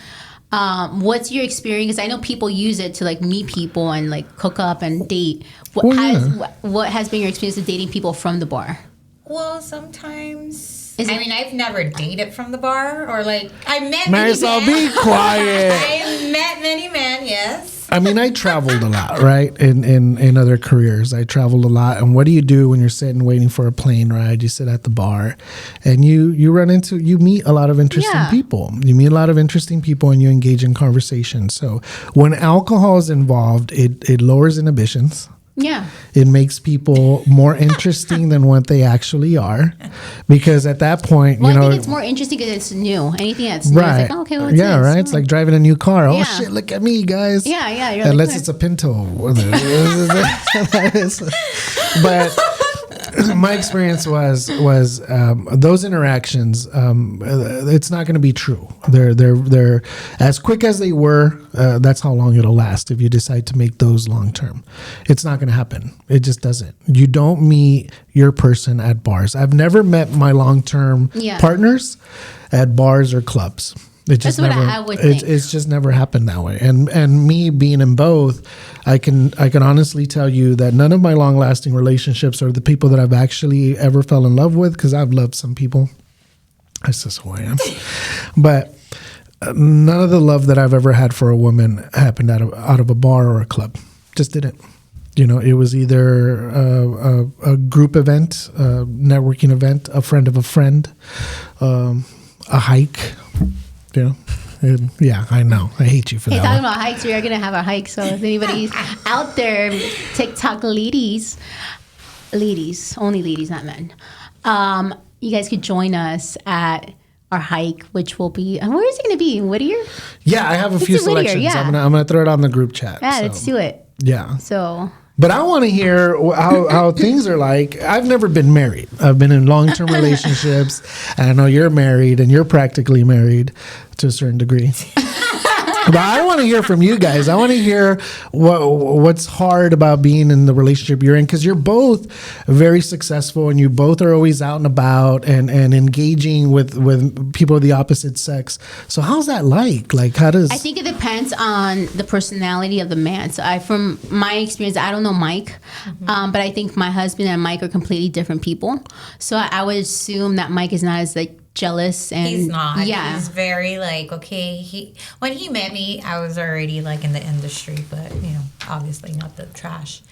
What's your experience? I know people use it to like meet people and like hook up and date. What has been your experience of dating people from the bar? Well, sometimes. I've never dated from the bar, or like I met Marisol, many men. be quiet. I met many men. Yes. I traveled a lot, right? In other careers, I traveled a lot. And what do you do when you're sitting waiting for a plane ride? You sit at the bar, and you meet a lot of interesting people. You meet a lot of interesting people, and you engage in conversation. So when alcohol is involved, it lowers inhibitions. Yeah. It makes people more interesting than what they actually are, because at that point, I think it's more interesting because it's new. Anything that's new, right? it's like, oh, okay, what's this? Right. It's like driving a new car. Yeah. Oh shit! Look at me, guys. Yeah. Unless it's a Pinto, but my experience was those interactions. It's not going to be true. They're as quick as they were. That's how long it'll last if you decide to make those long term. It's not going to happen. It just doesn't. You don't meet your person at bars. I've never met my long term partners at bars or clubs. It just That's what never, I would think. It's just never happened that way. And me being in both, I can honestly tell you that none of my long lasting relationships are the people that I've actually ever fell in love with, because I've loved some people. That's just who I am. But none of the love that I've ever had for a woman happened out of a bar or a club. Just didn't. It was either a group event, a networking event, a friend of a friend, a hike. Yeah, I know. I hate you for that. Talking about hikes, we are gonna have a hike. So if anybody's out there, TikTok ladies, only ladies, not men. You guys could join us at our hike, which will be. Where is it gonna be? In Whittier? Yeah, I have a few selections. Yeah. I'm gonna throw it on the group chat. Yeah, let's do it. Yeah. So. But I want to hear how things are like. I've never been married. I've been in long-term relationships. And I know you're married, and you're practically married to a certain degree. But I want to hear from you guys. I want to hear what's hard about being in the relationship you're in, because you're both very successful, and you both are always out and about and engaging with people of the opposite sex. So how's that like? Like, how does... I think it depends on the personality of the man. So from my experience, I don't know Mike, but I think my husband and Mike are completely different people. So I would assume that Mike is not as like jealous, and he's not. Yeah, he's very like, okay. When he met me, I was already like in the industry, but obviously not the trash.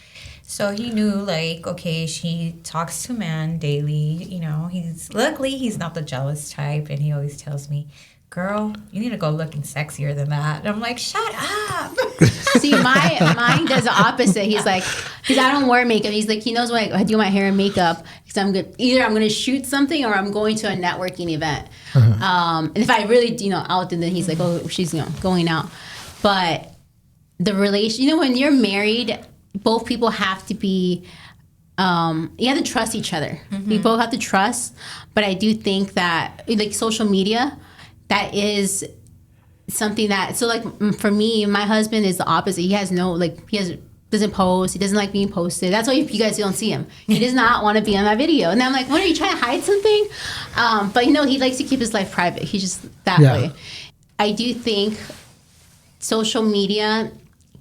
So he knew like, okay, she talks to men daily. He's not the jealous type, and he always tells me, girl, you need to go looking sexier than that. And I'm like, shut up. See, mine does the opposite. He's like, because I don't wear makeup. He's like, he knows when I do my hair and makeup, because I'm good. Either I'm going to shoot something, or I'm going to a networking event. And if I really, out, then he's like, oh, she's going out. But the relation, when you're married, both people have to be. You have to trust each other. You both have to trust. But I do think that like social media, that is something that, so like for me, my husband is the opposite. He has no, like, doesn't post. He doesn't like being posted. That's why you guys don't see him. He does not want to be on that video. And I'm like, what, are you trying to hide something? But he likes to keep his life private. He's just that way. I do think social media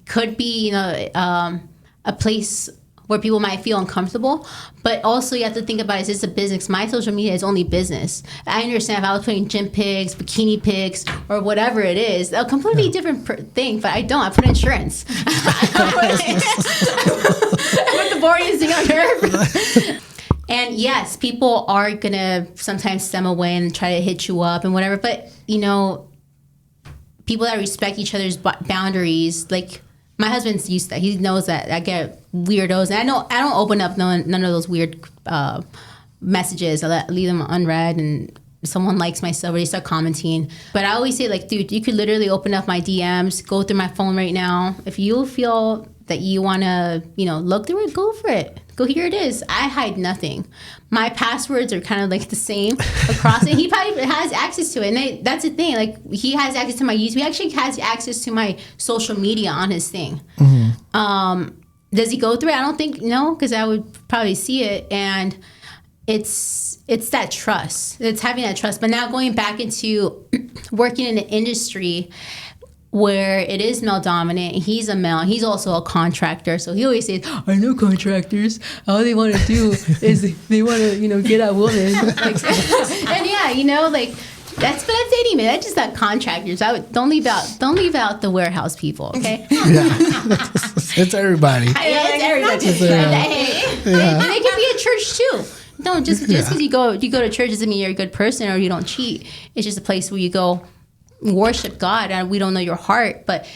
could be, a place where people might feel uncomfortable, but also you have to think about, is this a business? My social media is only business. I understand if I was putting gym pics, bikini pics, or whatever it is, a completely different thing, but I don't. I put insurance. I put the boringest thing on earth. And yes, people are going to sometimes stem away and try to hit you up and whatever, but, people that respect each other's boundaries, like, my husband's used to that. He knows that I get weirdos, and I don't open up none of those weird messages. I leave them unread, and someone likes my stuff or they start commenting. But I always say, like, dude, you could literally open up my DMs, go through my phone right now. If you feel that you want to, look through it, go for it. Go, here it is. I hide nothing. My passwords are kind of like the same across it. He probably has access to it. And that's the thing. Like, he has access to my YouTube. He actually has access to my social media on his thing. Mm-hmm. Does he go through it? I don't think, no, because I would probably see it. And it's that trust. It's having that trust. But now going back into working in an industry where it is male dominant, he's a male, he's also a contractor. So he always says, I know contractors, all they want to do is they want to, get at women. Like, and that's dating, man. That's just not contractors. Don't leave out the warehouse people, okay? Yeah. It's everybody. It's everybody. And they can be at church too. No, just because you go to church doesn't mean you're a good person or you don't cheat. It's just a place where you go worship God, and we don't know your heart. But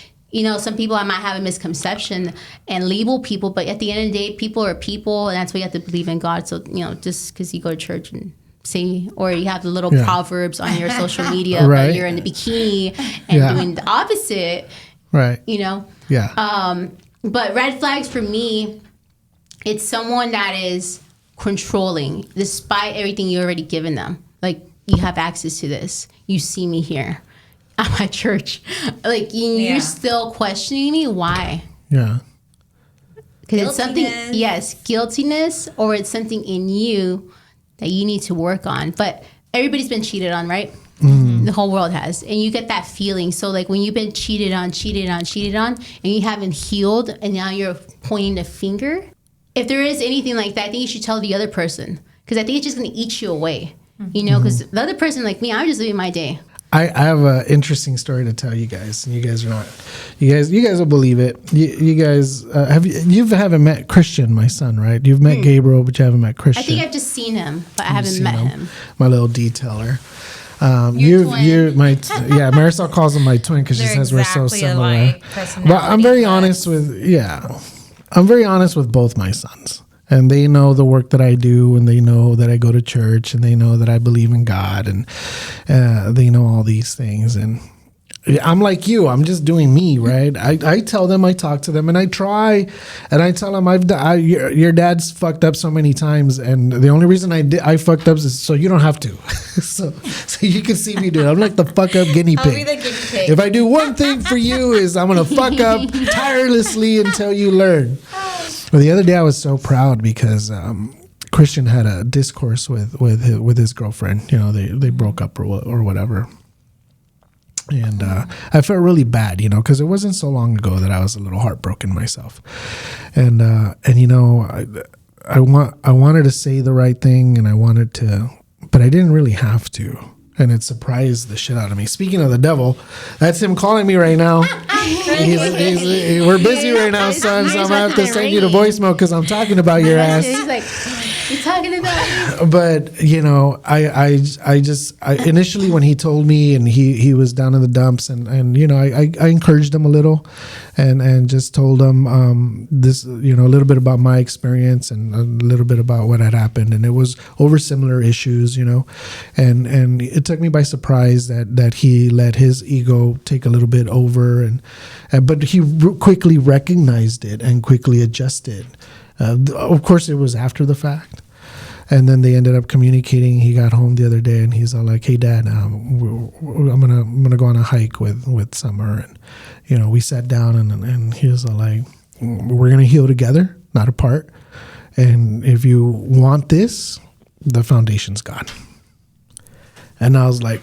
some people, I might have a misconception and label people, but at the end of the day, people are people, and that's why you have to believe in God. So just because you go to church and say, or you have the little proverbs on your social media, right, but you're in the bikini and doing the opposite, right? But red flags for me, it's someone that is controlling despite everything you already given them. Like, you have access to this, you see me here at my church, like, you're still questioning me. Why? Yeah. Because it's something, guiltiness, or it's something in you that you need to work on. But everybody's been cheated on, right? Mm-hmm. The whole world has. And you get that feeling. So, like, when you've been cheated on, and you haven't healed, and now you're pointing the finger, if there is anything like that, I think you should tell the other person. Because I think it's just going to eat you away. Because the other person, like me, I'm just living my day. I have an interesting story to tell you guys, and you guys will believe it. You guys you haven't met Christian, my son, right? You've met Gabriel, but you haven't met Christian. I think I've just seen him, but I haven't met him. My little detailer. Twin. Marisol calls him my twin because she says exactly we're so similar. But I'm very honest with both my sons. And they know the work that I do, and they know that I go to church, and they know that I believe in God, and they know all these things. And I'm like you. I'm just doing me, right? I tell them, I talk to them, and I try, and I tell them, your dad's fucked up so many times, and the only reason I fucked up is so you don't have to. so you can see me do it. I'm like the fuck up guinea pig. I'll be the guinea pig. If I do one thing for you, is I'm gonna fuck up tirelessly until you learn. Well, the other day I was so proud because Christian had a discourse with his girlfriend. They broke up or whatever. And I felt really bad, because it wasn't so long ago that I was a little heartbroken myself. And I wanted to say the right thing, and but I didn't really have to. And it surprised the shit out of me. Speaking of the devil, that's him calling me right now. We're busy right now, son, so I'm going to have to send you to voicemail because I'm talking about your ass. He's like, you're talking about me. But, I initially when he told me, and he was down in the dumps, and I encouraged him a little and just told him this, a little bit about my experience and a little bit about what had happened. And it was over similar issues, and it took me by surprise that he let his ego take a little bit over, but he quickly recognized it and quickly adjusted. Of course, it was after the fact. And then they ended up communicating. He got home the other day and he's all like, "Hey Dad, I'm gonna go on a hike with Summer." And, you know, we sat down and he was all like, "We're gonna heal together, not apart. And if you want this, the foundation's God." And I was like,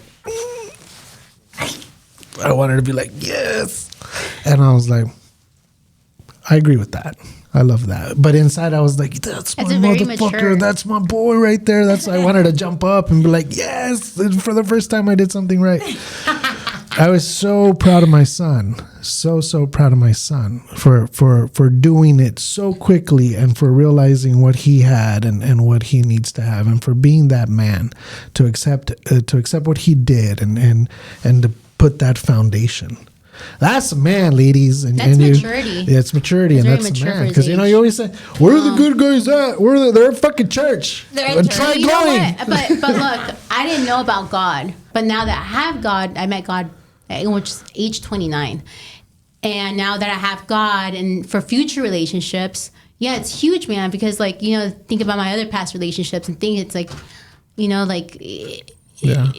I wanted to be like, yes. And I was like, I agree with that. I love that. But inside I was like, that's my motherfucker. Mature. That's my boy right there. I wanted to jump up and be like, yes. And for the first time I did something right. I was so proud of my son. So proud of my son for doing it so quickly and for realizing what he had and what he needs to have, and for being that man to accept what he did and to put that foundation. That's a man, ladies. And maturity. Yeah, it's maturity, and that's a man. Because, you know, you always say, where are the good guys at? They're at fucking church. And try going. But look, I didn't know about God. But now that I have God, I met God which is age 29. And now that I have God, and for future relationships, yeah, it's huge, man. Because, like, you know, think about my other past relationships and think it's like, you know, like, yeah.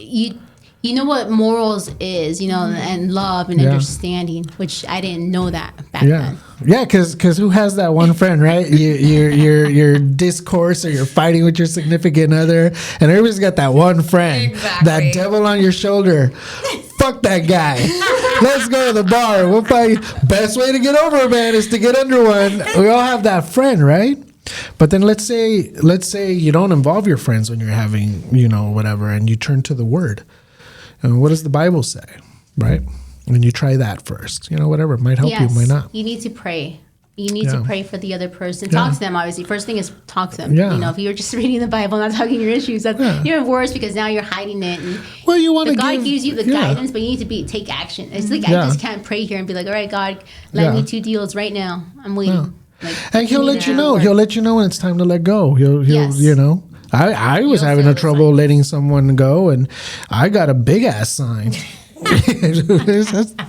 You know what morals is, you know, and love and understanding, which I didn't know that back then. Yeah, because who has that one friend, right? Your discourse, or you're fighting with your significant other, and everybody's got that one friend, that devil on your shoulder. Fuck that guy. Let's go to the bar. We'll fight. Best way to get over a man is to get under one. We all have that friend, right? But then let's say you don't involve your friends when you're having, you know, whatever, and you turn to the Word. And what does the Bible say, right? And you try that first. You know, whatever. It might help you, might not. You need to pray. You need to pray for the other person. Talk to them, obviously. First thing is talk to them. Yeah. You know, if you're just reading the Bible, not talking your issues, that's even worse, because now you're hiding it. And well, you want to God gives you the guidance, but you need to take action. It's like I just can't pray here and be like, all right, God, let me 2 deals right now. I'm waiting. Yeah. Like, and he'll let you know. He'll let you know when it's time to let go. He'll you know. I was having a trouble letting someone go, and I got a big ass sign.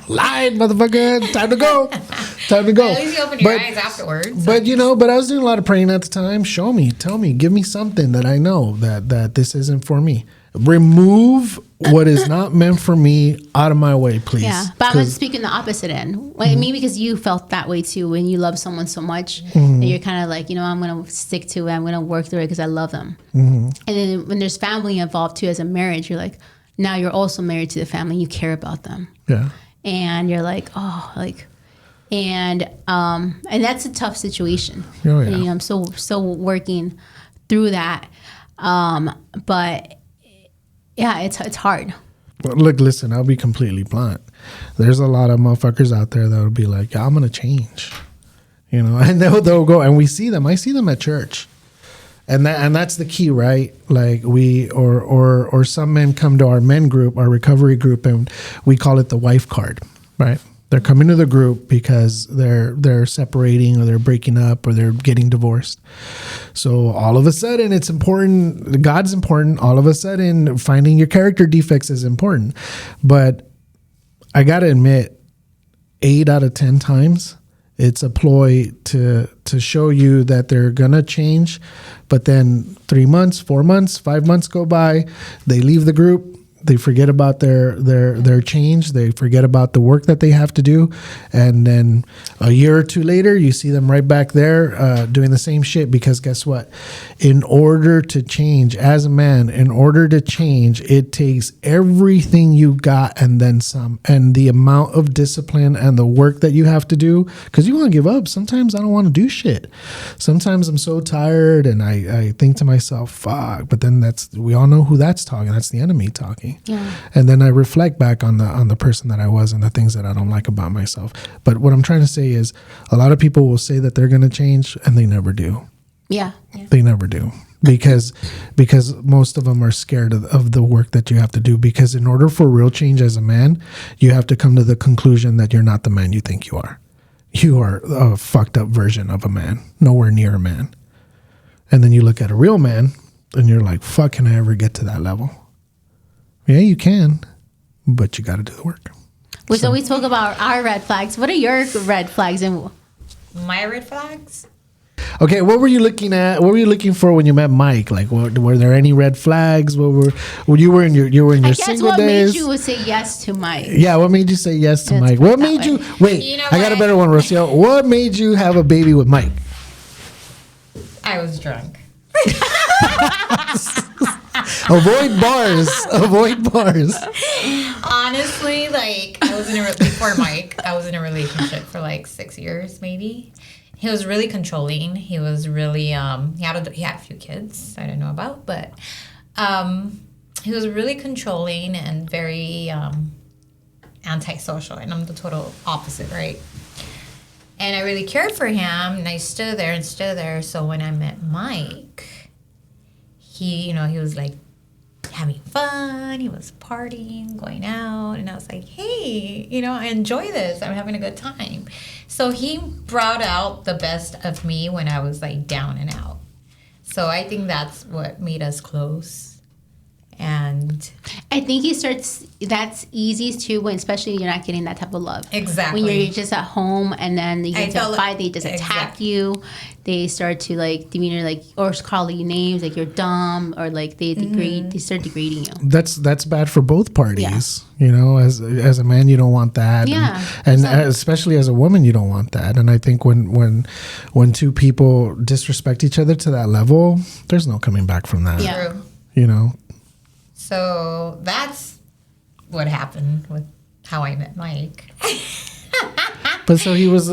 Lied, motherfucker. Time to go. At least you open your eyes afterwards. But you know, I was doing a lot of praying at the time. Show me, tell me, give me something that I know that this isn't for me. Remove what is not meant for me out of my way, please. Yeah, but I'm speaking the opposite end. Like, maybe because you felt that way too when you love someone so much, and you're kind of like, you know, I'm going to stick to it. I'm going to work through it because I love them. And then when there's family involved too, as a marriage, you're like, now you're also married to the family. You care about them. Yeah. And you're like, oh, like, and that's a tough situation. Oh, yeah. And, you know, I'm still working through that. But yeah, it's hard. Well, look, listen, I'll be completely blunt. There's a lot of motherfuckers out there that will be like, yeah, I'm going to change, you know, and they'll go, and we see them. I see them at church. And that's the key, right? Like or some men come to our men group, our recovery group, and we call it the wife card, right? They're coming to the group because they're separating, or they're breaking up, or they're getting divorced. So all of a sudden it's important. God's important. All of a sudden finding your character defects is important. But I got to admit, 8 out of 10 times it's a ploy to show you that they're going to change. But then 3 months, 4 months, 5 months go by, they leave the group. They forget about their change. They forget about the work that they have to do. And then a year or two later, you see them right back there doing the same shit. Because guess what? In order to change, as a man, in order to change, it takes everything you got and then some. And the amount of discipline and the work that you have to do. Because you want to give up. Sometimes I don't want to do shit. Sometimes I'm so tired and I think to myself, fuck. But then we all know who that's talking. That's the enemy talking. Yeah. And then I reflect back on the person that I was and the things that I don't like about myself. But what I'm trying to say is, a lot of people will say that they're going to change, and they never do. Yeah. They never do. Because most of them are scared of the work that you have to do. Because in order for real change as a man, you have to come to the conclusion that you're not the man you think you are. You are a fucked up version of a man, nowhere near a man. And then you look at a real man and you're like, fuck, can I ever get to that level? Yeah, you can, but you got to do the work. So we spoke about our red flags. What are your red flags? And my red flags? Okay, what were you looking at? What were you looking for when you met Mike? Like, were there any red flags? When you were in your single what days? made you say yes to Mike? Yeah, what made you say yes to Mike? What made you wait? You know I got a what? better one, Rocio. What made you have a baby with Mike? I was drunk. Avoid bars. Avoid bars. Honestly, like I was before Mike, I was in a relationship for like 6 years, maybe. He was really controlling. He was really he had a few kids I didn't know about, but he was really controlling and very antisocial, and I'm the total opposite, right? And I really cared for him, and I stood there. So when I met Mike, he was like having fun. He was partying, going out, and I was like, hey, I enjoy this. I'm having a good time. So he brought out the best of me when I was like down and out. So I think that's what made us close. And I think that's easy too, when especially you're not getting that type of love. Exactly. When you're just at home and then you get to a fight, they just attack you. They start to like demeanor, like, or call you names, like you're dumb, or like they degrade. They start degrading you. That's bad for both parties. Yeah. As a man, you don't want that. Yeah. And especially as a woman, you don't want that. And I think when two people disrespect each other to that level, there's no coming back from that. Yeah. True. So that's what happened with how I met Mike. But so he was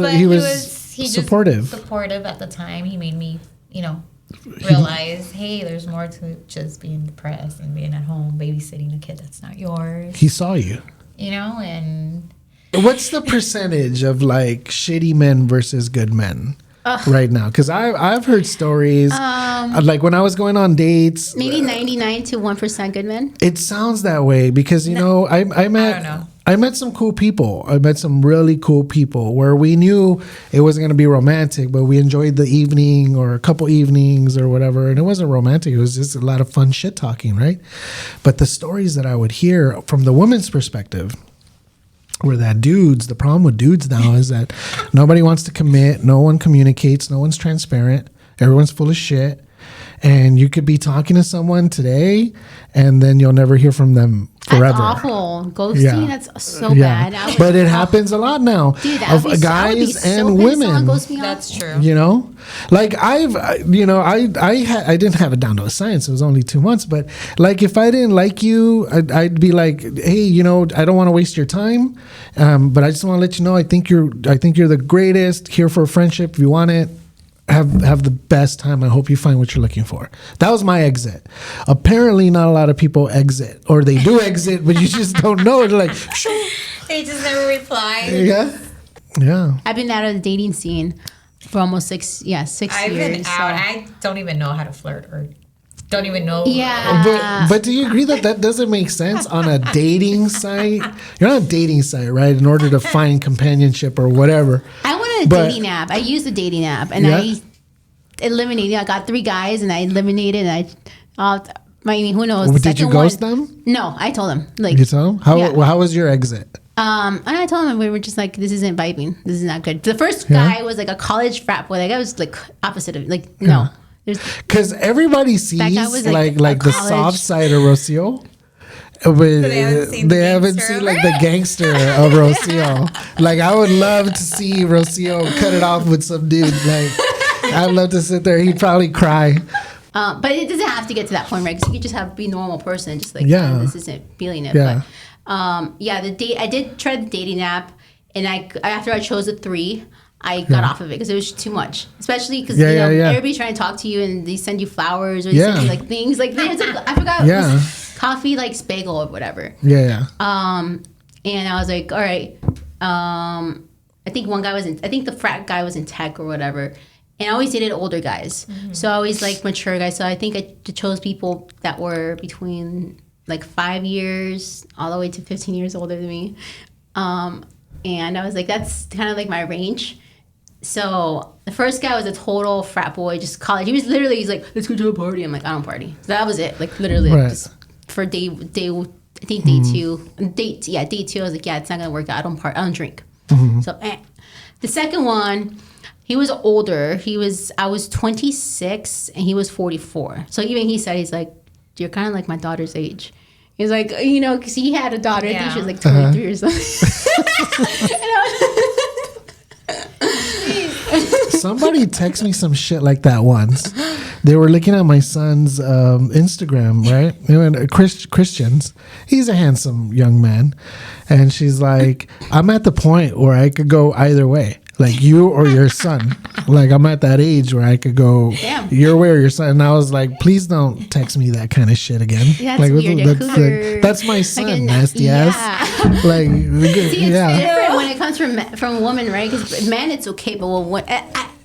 supportive. Supportive at the time. He made me, realize, hey, there's more to just being depressed and being at home, babysitting a kid that's not yours. He saw you. And what's the percentage of like shitty men versus good men? Right now, because I've heard stories like when I was going on dates, maybe 99 to 1% good men. It sounds that way because I met some cool people. I met some really cool people where we knew it wasn't going to be romantic, but we enjoyed the evening or a couple evenings or whatever, and it wasn't romantic. It was just a lot of fun shit talking, right? But the stories that I would hear from the woman's perspective were that the problem with dudes now is that nobody wants to commit, no one communicates, no one's transparent, everyone's full of shit, and you could be talking to someone today and then you'll never hear from them forever. That's awful. Ghosting, that's so bad. But it happens a lot now. Dude, of guys and women. That's true. Like I didn't have it down to a science. It was only 2 months, but like if I didn't like you, I'd be like, hey, I don't want to waste your time, but I just want to let you know I think you're the greatest. Here for a friendship. If you want it, have the best time. I hope you find what you're looking for. That was my exit. Apparently not a lot of people exit, or they do exit, but you just don't know. They're like, sure. They just never reply. Yeah. I've been out of the dating scene for almost 6 years. I've been out. I don't even know how to flirt, or don't even know. Yeah. But do you agree that doesn't make sense on a dating site? You're on a dating site, right? In order to find companionship or whatever. I went on a dating app. I used a dating app, and I eliminated. I got 3 guys, and I eliminated. And who knows? Did you ghost them? No, I told them. Like, you told them? How was your exit? And I told them we were just like, this isn't vibing. This is not good. The first guy was like a college frat boy. Like I was like opposite of like no. Because everybody sees like the soft side of Rocio. But they haven't seen like the gangster of Rocio. Like I would love to see Rocio cut it off with some dude. Like I'd love to sit there. He'd probably cry. But it doesn't have to get to that point, right? Because you could just be a normal person, just like this isn't feeling it. Yeah. But I did try the dating app, and after I chose the 3. I got off of it because it was too much, especially because everybody's trying to talk to you and they send you flowers or they send you like things like there's I forgot it was coffee like Spagel or whatever. And I was like, all right. I think the frat guy was in tech or whatever, and I always dated older guys, so I always like mature guys. So I think I chose people that were between like 5 years all the way to 15 years older than me, and I was like, that's kind of like my range. So the first guy was a total frat boy, just college. He's like, let's go to a party. I'm like, I don't party. So that was it. Like literally just for day 2. Day 2. I was like, yeah, it's not gonna work out. I don't drink. So the second one, He was older. I was 26 and he was 44. So even he said, he's like, you're kind of like my daughter's age. He's like, you know, because he had a daughter. I think she was like 23 or something. Somebody texted me some shit like that once. They were looking at my son's Instagram, right? They were Christians. He's a handsome young man. And she's like, I'm at the point where I could go either way. Like you or your son. Like I'm at that age where I could go your way or your son. And I was like, please don't text me that kind of shit again. That's like, weird. that's my son, like nasty ass. Like, see, it's different when it comes from a woman, right? Because men, it's okay, but when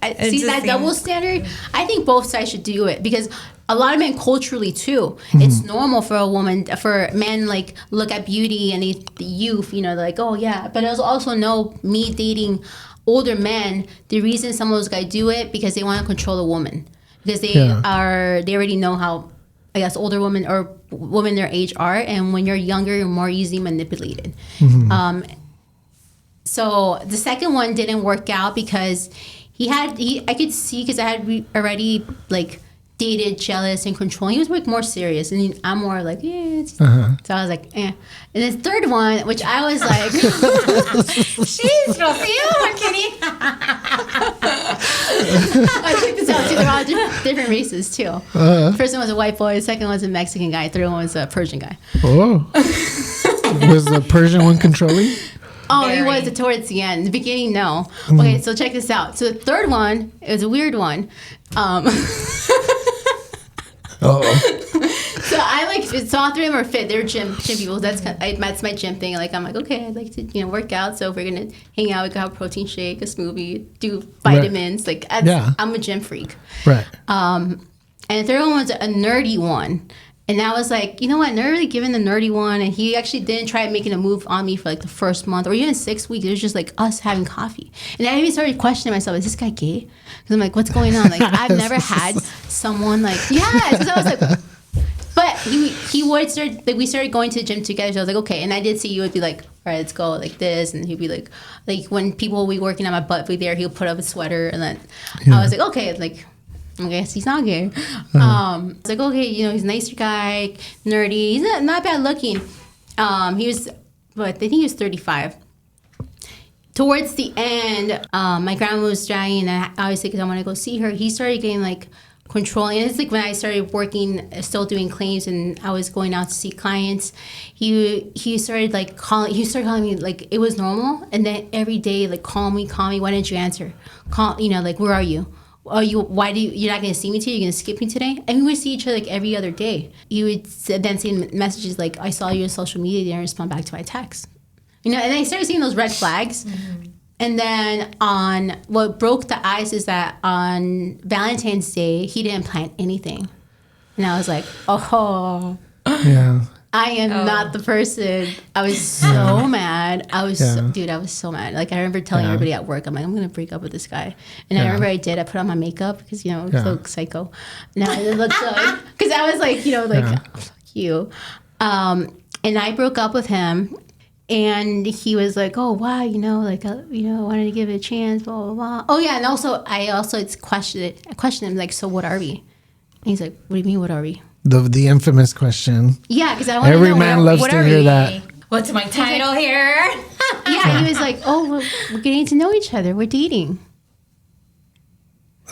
I see that double standard. I think both sides should do it because a lot of men culturally too. It's normal for men like look at beauty and the youth. You know, they're like, oh yeah. But I also know me dating older men. The reason some of those guys do it because they want to control a woman because they already know how. I guess older women or women their age are, and when you're younger, you're more easily manipulated. So the second one didn't work out because I could see because I had already like dated, jealous, and controlling. He was like more serious, and I'm more like So I was like, eh. And the third one, which I was like, she's Rocio, I'm kidding. I checked this out too. They're all different races too. First one was a white boy. The second one was a Mexican guy. Third one was a Persian guy. Oh, was the Persian one controlling? Oh, he was towards the end. The beginning, no. Okay, so check this out. So the third one, it was a weird one. So I like all three of them are fit. They're gym people. That's my gym thing. Like I'm like, okay, I'd like to work out. So if we're gonna hang out, we could have a protein shake, a smoothie, do vitamins. Right. Like I'm a gym freak. Right. And the third one was a nerdy one. And I was like, you know what? Never really given the nerdy one. And he actually didn't try making a move on me for like the first month or even 6 weeks. It was just like us having coffee. And I even started questioning myself, is this guy gay? Because I'm like, what's going on? Like, I've never had someone like, because I was like, but he would start, like we started going to the gym together. So I was like, okay. And I did see you would be like, all right, let's go like this. And he'd be like when people would be working on my butt would be there, he would put up a sweater. And then I was like, okay, like, I guess he's not gay. It's like, okay, he's a nicer guy, nerdy. He's not bad looking. He was, but I think he was 35. Towards the end, my grandma was dying, and obviously because I want to go see her, he started getting like controlling. And it's like when I started working, still doing claims, and I was going out to see clients. He started like calling. He started calling me like it was normal, and then every day like call me. Why didn't you answer? Like where are you? Oh, you're not going to see me today? You're going to skip me today? And we would see each other like every other day. He would then send messages like, I saw you on social media, you didn't respond back to my text. And I started seeing those red flags. And then what broke the ice is that on Valentine's Day, he didn't plan anything. And I was like, oh. Yeah. I am not the person. I was so mad. I was so mad. Like I remember telling everybody at work, I'm like, I'm gonna break up with this guy. And I remember I put on my makeup because so psycho. Now it looks good because I was like, fuck you. And I broke up with him, and he was like, oh wow, I wanted to give it a chance, blah blah blah. Oh yeah, and I questioned him like, so what are we? And he's like, what do you mean, what are we? The infamous question. Yeah, because I want to know. Every man loves to hear that. What's my title here? Yeah, he was like, oh, we're getting to know each other. We're dating.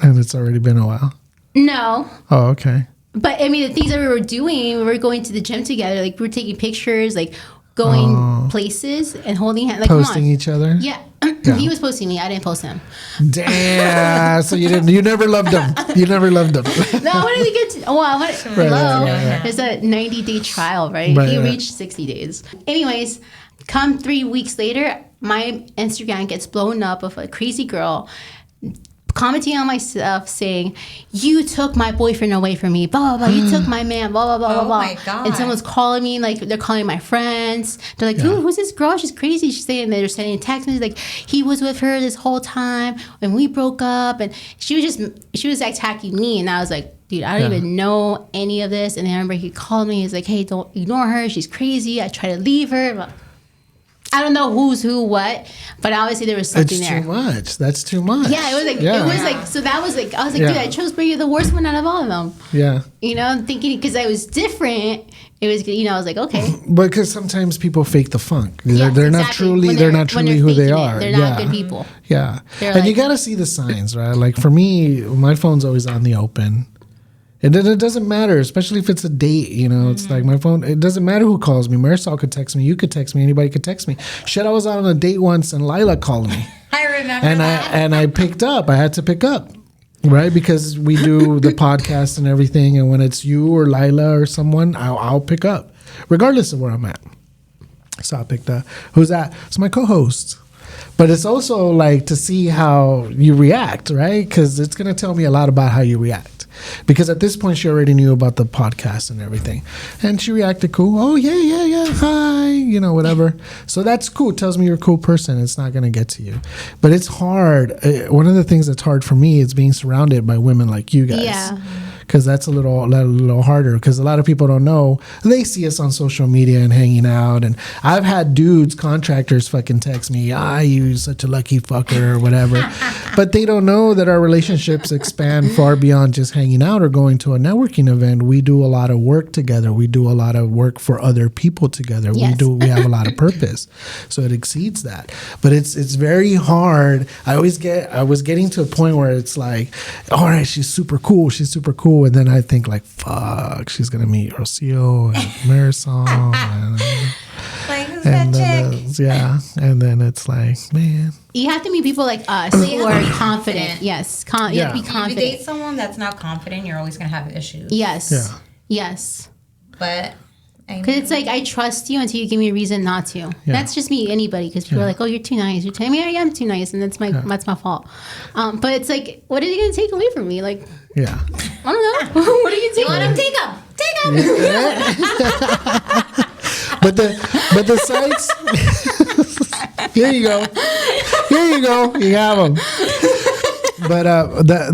And it's already been a while? No. Oh, okay. But, I mean, the things that we were doing, we were going to the gym together. Like, we were taking pictures, like, going places and holding hands. Like, posting each other? Yeah. He was posting me. I didn't post him. Damn. So you never loved him. You never loved him. No, I wanted to get to, hello. There's a 90-day trial, right? He reached 60 days. Anyways, come 3 weeks later, my Instagram gets blown up of a crazy girl commenting on my stuff saying, you took my boyfriend away from me, blah, blah, blah. You took my man, blah, blah, blah, blah, blah. My God. And someone's calling me, like, they're calling my friends. They're like, who's this girl? She's crazy. She's saying, they're sending text messages like, he was with her this whole time and we broke up. And she was attacking me. And I was like, dude, I don't even know any of this. And I remember he called me. He's like, hey, don't ignore her. She's crazy. I try to leave her. I don't know who's who, what, but obviously there was something It's there. too much. That's too much. Yeah, it was like so that was like I was like, dude, I chose for you the worst one out of all of them. Yeah. You know, thinking because I was different, it was I was like, okay. But because sometimes people fake the funk. Yes, They're not exactly. truly When they're not truly who they faking are. They're not good people. Yeah. They're And you like- gotta see the signs, right? Like for me, my phone's always on the open. And then it doesn't matter, especially if it's a date, you know, it's like my phone, it doesn't matter who calls me. Marisol could text me, you could text me, anybody could text me. Shit, I was out on a date once and Lila called me. I remember And I picked up. I had to pick up. Right? Because we do the podcast and everything, and when it's you or Lila or someone, I'll pick up. Regardless of where I'm at. So I picked up. Who's that? It's my co-host. But it's also like to see how you react, right? Because it's going to tell me a lot about how you react. Because at this point, she already knew about the podcast and everything. And she reacted cool. Oh, yeah, hi, you know, whatever. So that's cool. It tells me you're a cool person. It's not going to get to you. But it's hard. One of the things that's hard for me is being surrounded by women like you guys. Yeah. Because that's a little harder. Because a lot of people don't know. They see us on social media and hanging out. And I've had dudes, contractors, fucking text me, you such a lucky fucker or whatever. But they don't know that our relationships expand far beyond just hanging out or going to a networking event. We do a lot of work together. We do a lot of work for other people together. Yes. We have a lot of purpose. So it exceeds that. But it's very hard. I was getting to a point where it's like, all right, she's super cool. And then I think like, fuck, she's going to meet Rocio and Marisol. like, who's that chick? Yeah. And then it's like, man. You have to meet people like us who are confident. Yes. You have to be If you confident. date someone that's not confident, you're always going to have issues. Yes. Yeah. Yes. But Because it's like, I trust you until you give me a reason not to. That's just me, anybody. Because people are like, oh, you're too nice. You're telling me I am too nice. And that's my fault. But it's like, what are you going to take away from me? Like, Yeah. I don't know. What are you you going want to him? Take him. But the sites. Here you go. You have them. But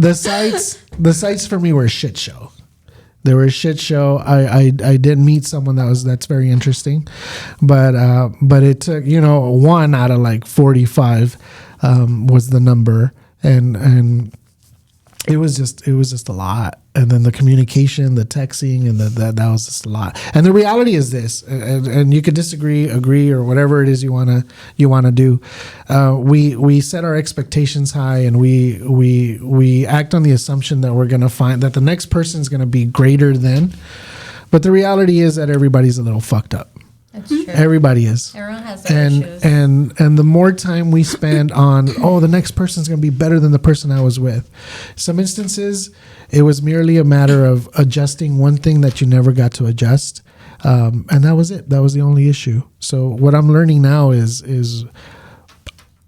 the sites for me were a shit show. They were a shit show. I did meet someone that's very interesting, but it took, you know, 1 out of like 45 was the number, and it was just a lot. And then the communication, the texting, and that was just a lot. And the reality is this, and you could disagree, agree, or whatever it is you wanna do. We set our expectations high, and we act on the assumption that we're gonna find that the next person is gonna be greater than. But the reality is that everybody's a little fucked up. That's true. Everybody is. Everyone has their issues. And the more time we spend on, the next person's going to be better than the person I was with. Some instances, it was merely a matter of adjusting one thing that you never got to adjust. And that was it. That was the only issue. So what I'm learning now is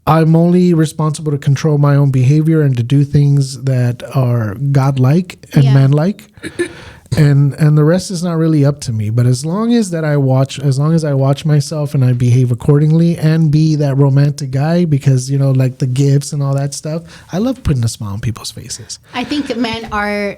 I'm only responsible to control my own behavior and to do things that are godlike and manlike. And the rest is not really up to me. But as long as I watch myself and I behave accordingly and be that romantic guy, because, you know, like the gifts and all that stuff, I love putting a smile on people's faces. I think that men are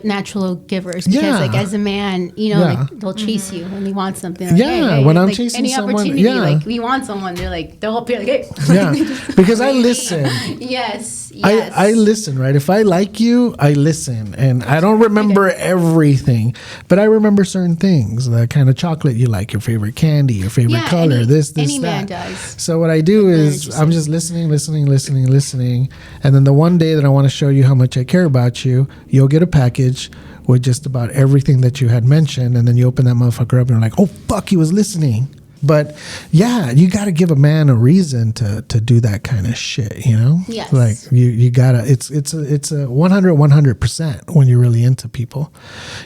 natural givers because, like, as a man, you know, like they'll chase you when they want something. Like, when I'm like, chasing any someone, opportunity, like we want someone, they're like they'll help you. Like, hey. Yeah, because I listen. Yes. I listen, right? If I like you, I listen. And I don't remember everything, but I remember certain things, the kind of chocolate you like, your favorite candy, your favorite color, this, any that. man does. So what I do is I'm just listening. And then the one day that I want to show you how much I care about you, you'll get a package with just about everything that you had mentioned. And then you open that motherfucker up and you're like, oh, fuck, he was listening. But yeah, you got to give a man a reason to do that kind of shit, you know? Yes. Like you gotta, it's a 100% when you're really into people.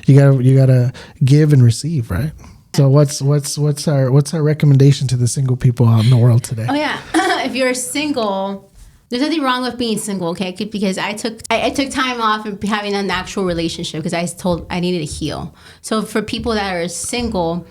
You gotta give and receive, right? So what's our recommendation to the single people out in the world today? Oh yeah, if you're single, there's nothing wrong with being single, okay? Because I took time off and having an actual relationship because I needed to heal. So for people that are single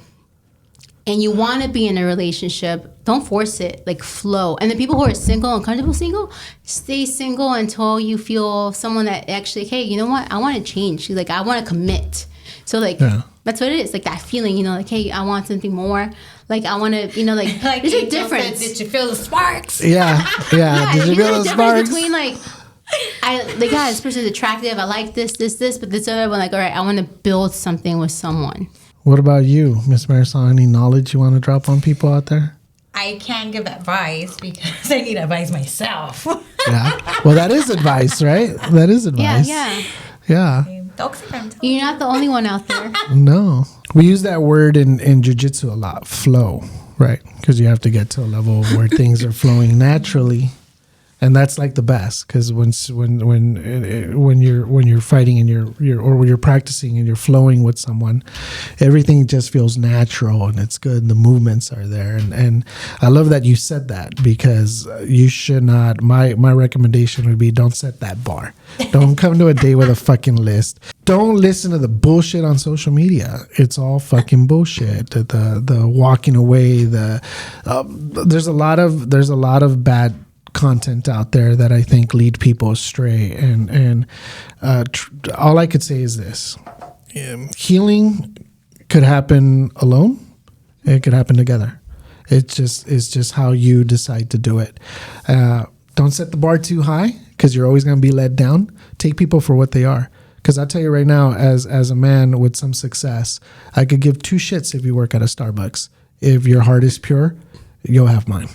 and you want to be in a relationship, don't force it. Like, flow. And the people who are single and comfortable single, stay single until you feel someone that actually, hey, you know what? I want to change. Like, I want to commit. So like, That's what it is. Like that feeling, you know, like, hey, I want something more. Like I want to, you know, like there's a difference. Did you feel the sparks? Yeah. Did you feel the sparks? Between like, this person's attractive. I like this, but this other one, like, all right, I want to build something with someone. What about you, Miss Marisol? Any knowledge you want to drop on people out there? I can't give advice because I need advice myself. Yeah. Well, that is advice, right? That is advice. Yeah. You're not the only one out there. No. We use that word in jiu-jitsu a lot, flow, right? Because you have to get to a level where things are flowing naturally. And that's like the best, because when you're fighting and or when you're practicing and you're flowing with someone, everything just feels natural and it's good. And the movements are there, and I love that you said that, because you should not. My recommendation would be, don't set that bar. Don't come to a day with a fucking list. Don't listen to the bullshit on social media. It's all fucking bullshit. The walking away. There's a lot of bad content out there that I think lead people astray, and all I could say is this: healing could happen alone, it could happen together. It's just how you decide to do it. Don't set the bar too high, because you're always going to be let down. Take people for what they are, because I'll tell you right now, as a man with some success, I could give two shits if you work at a Starbucks. If your heart is pure, you'll have mine.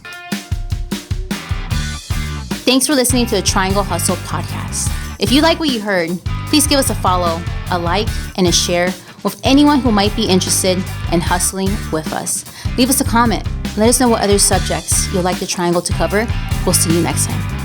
Thanks for listening to the Triangle Hustle podcast. If you like what you heard, please give us a follow, a like, and a share with anyone who might be interested in hustling with us. Leave us a comment. Let us know what other subjects you'd like the Triangle to cover. We'll see you next time.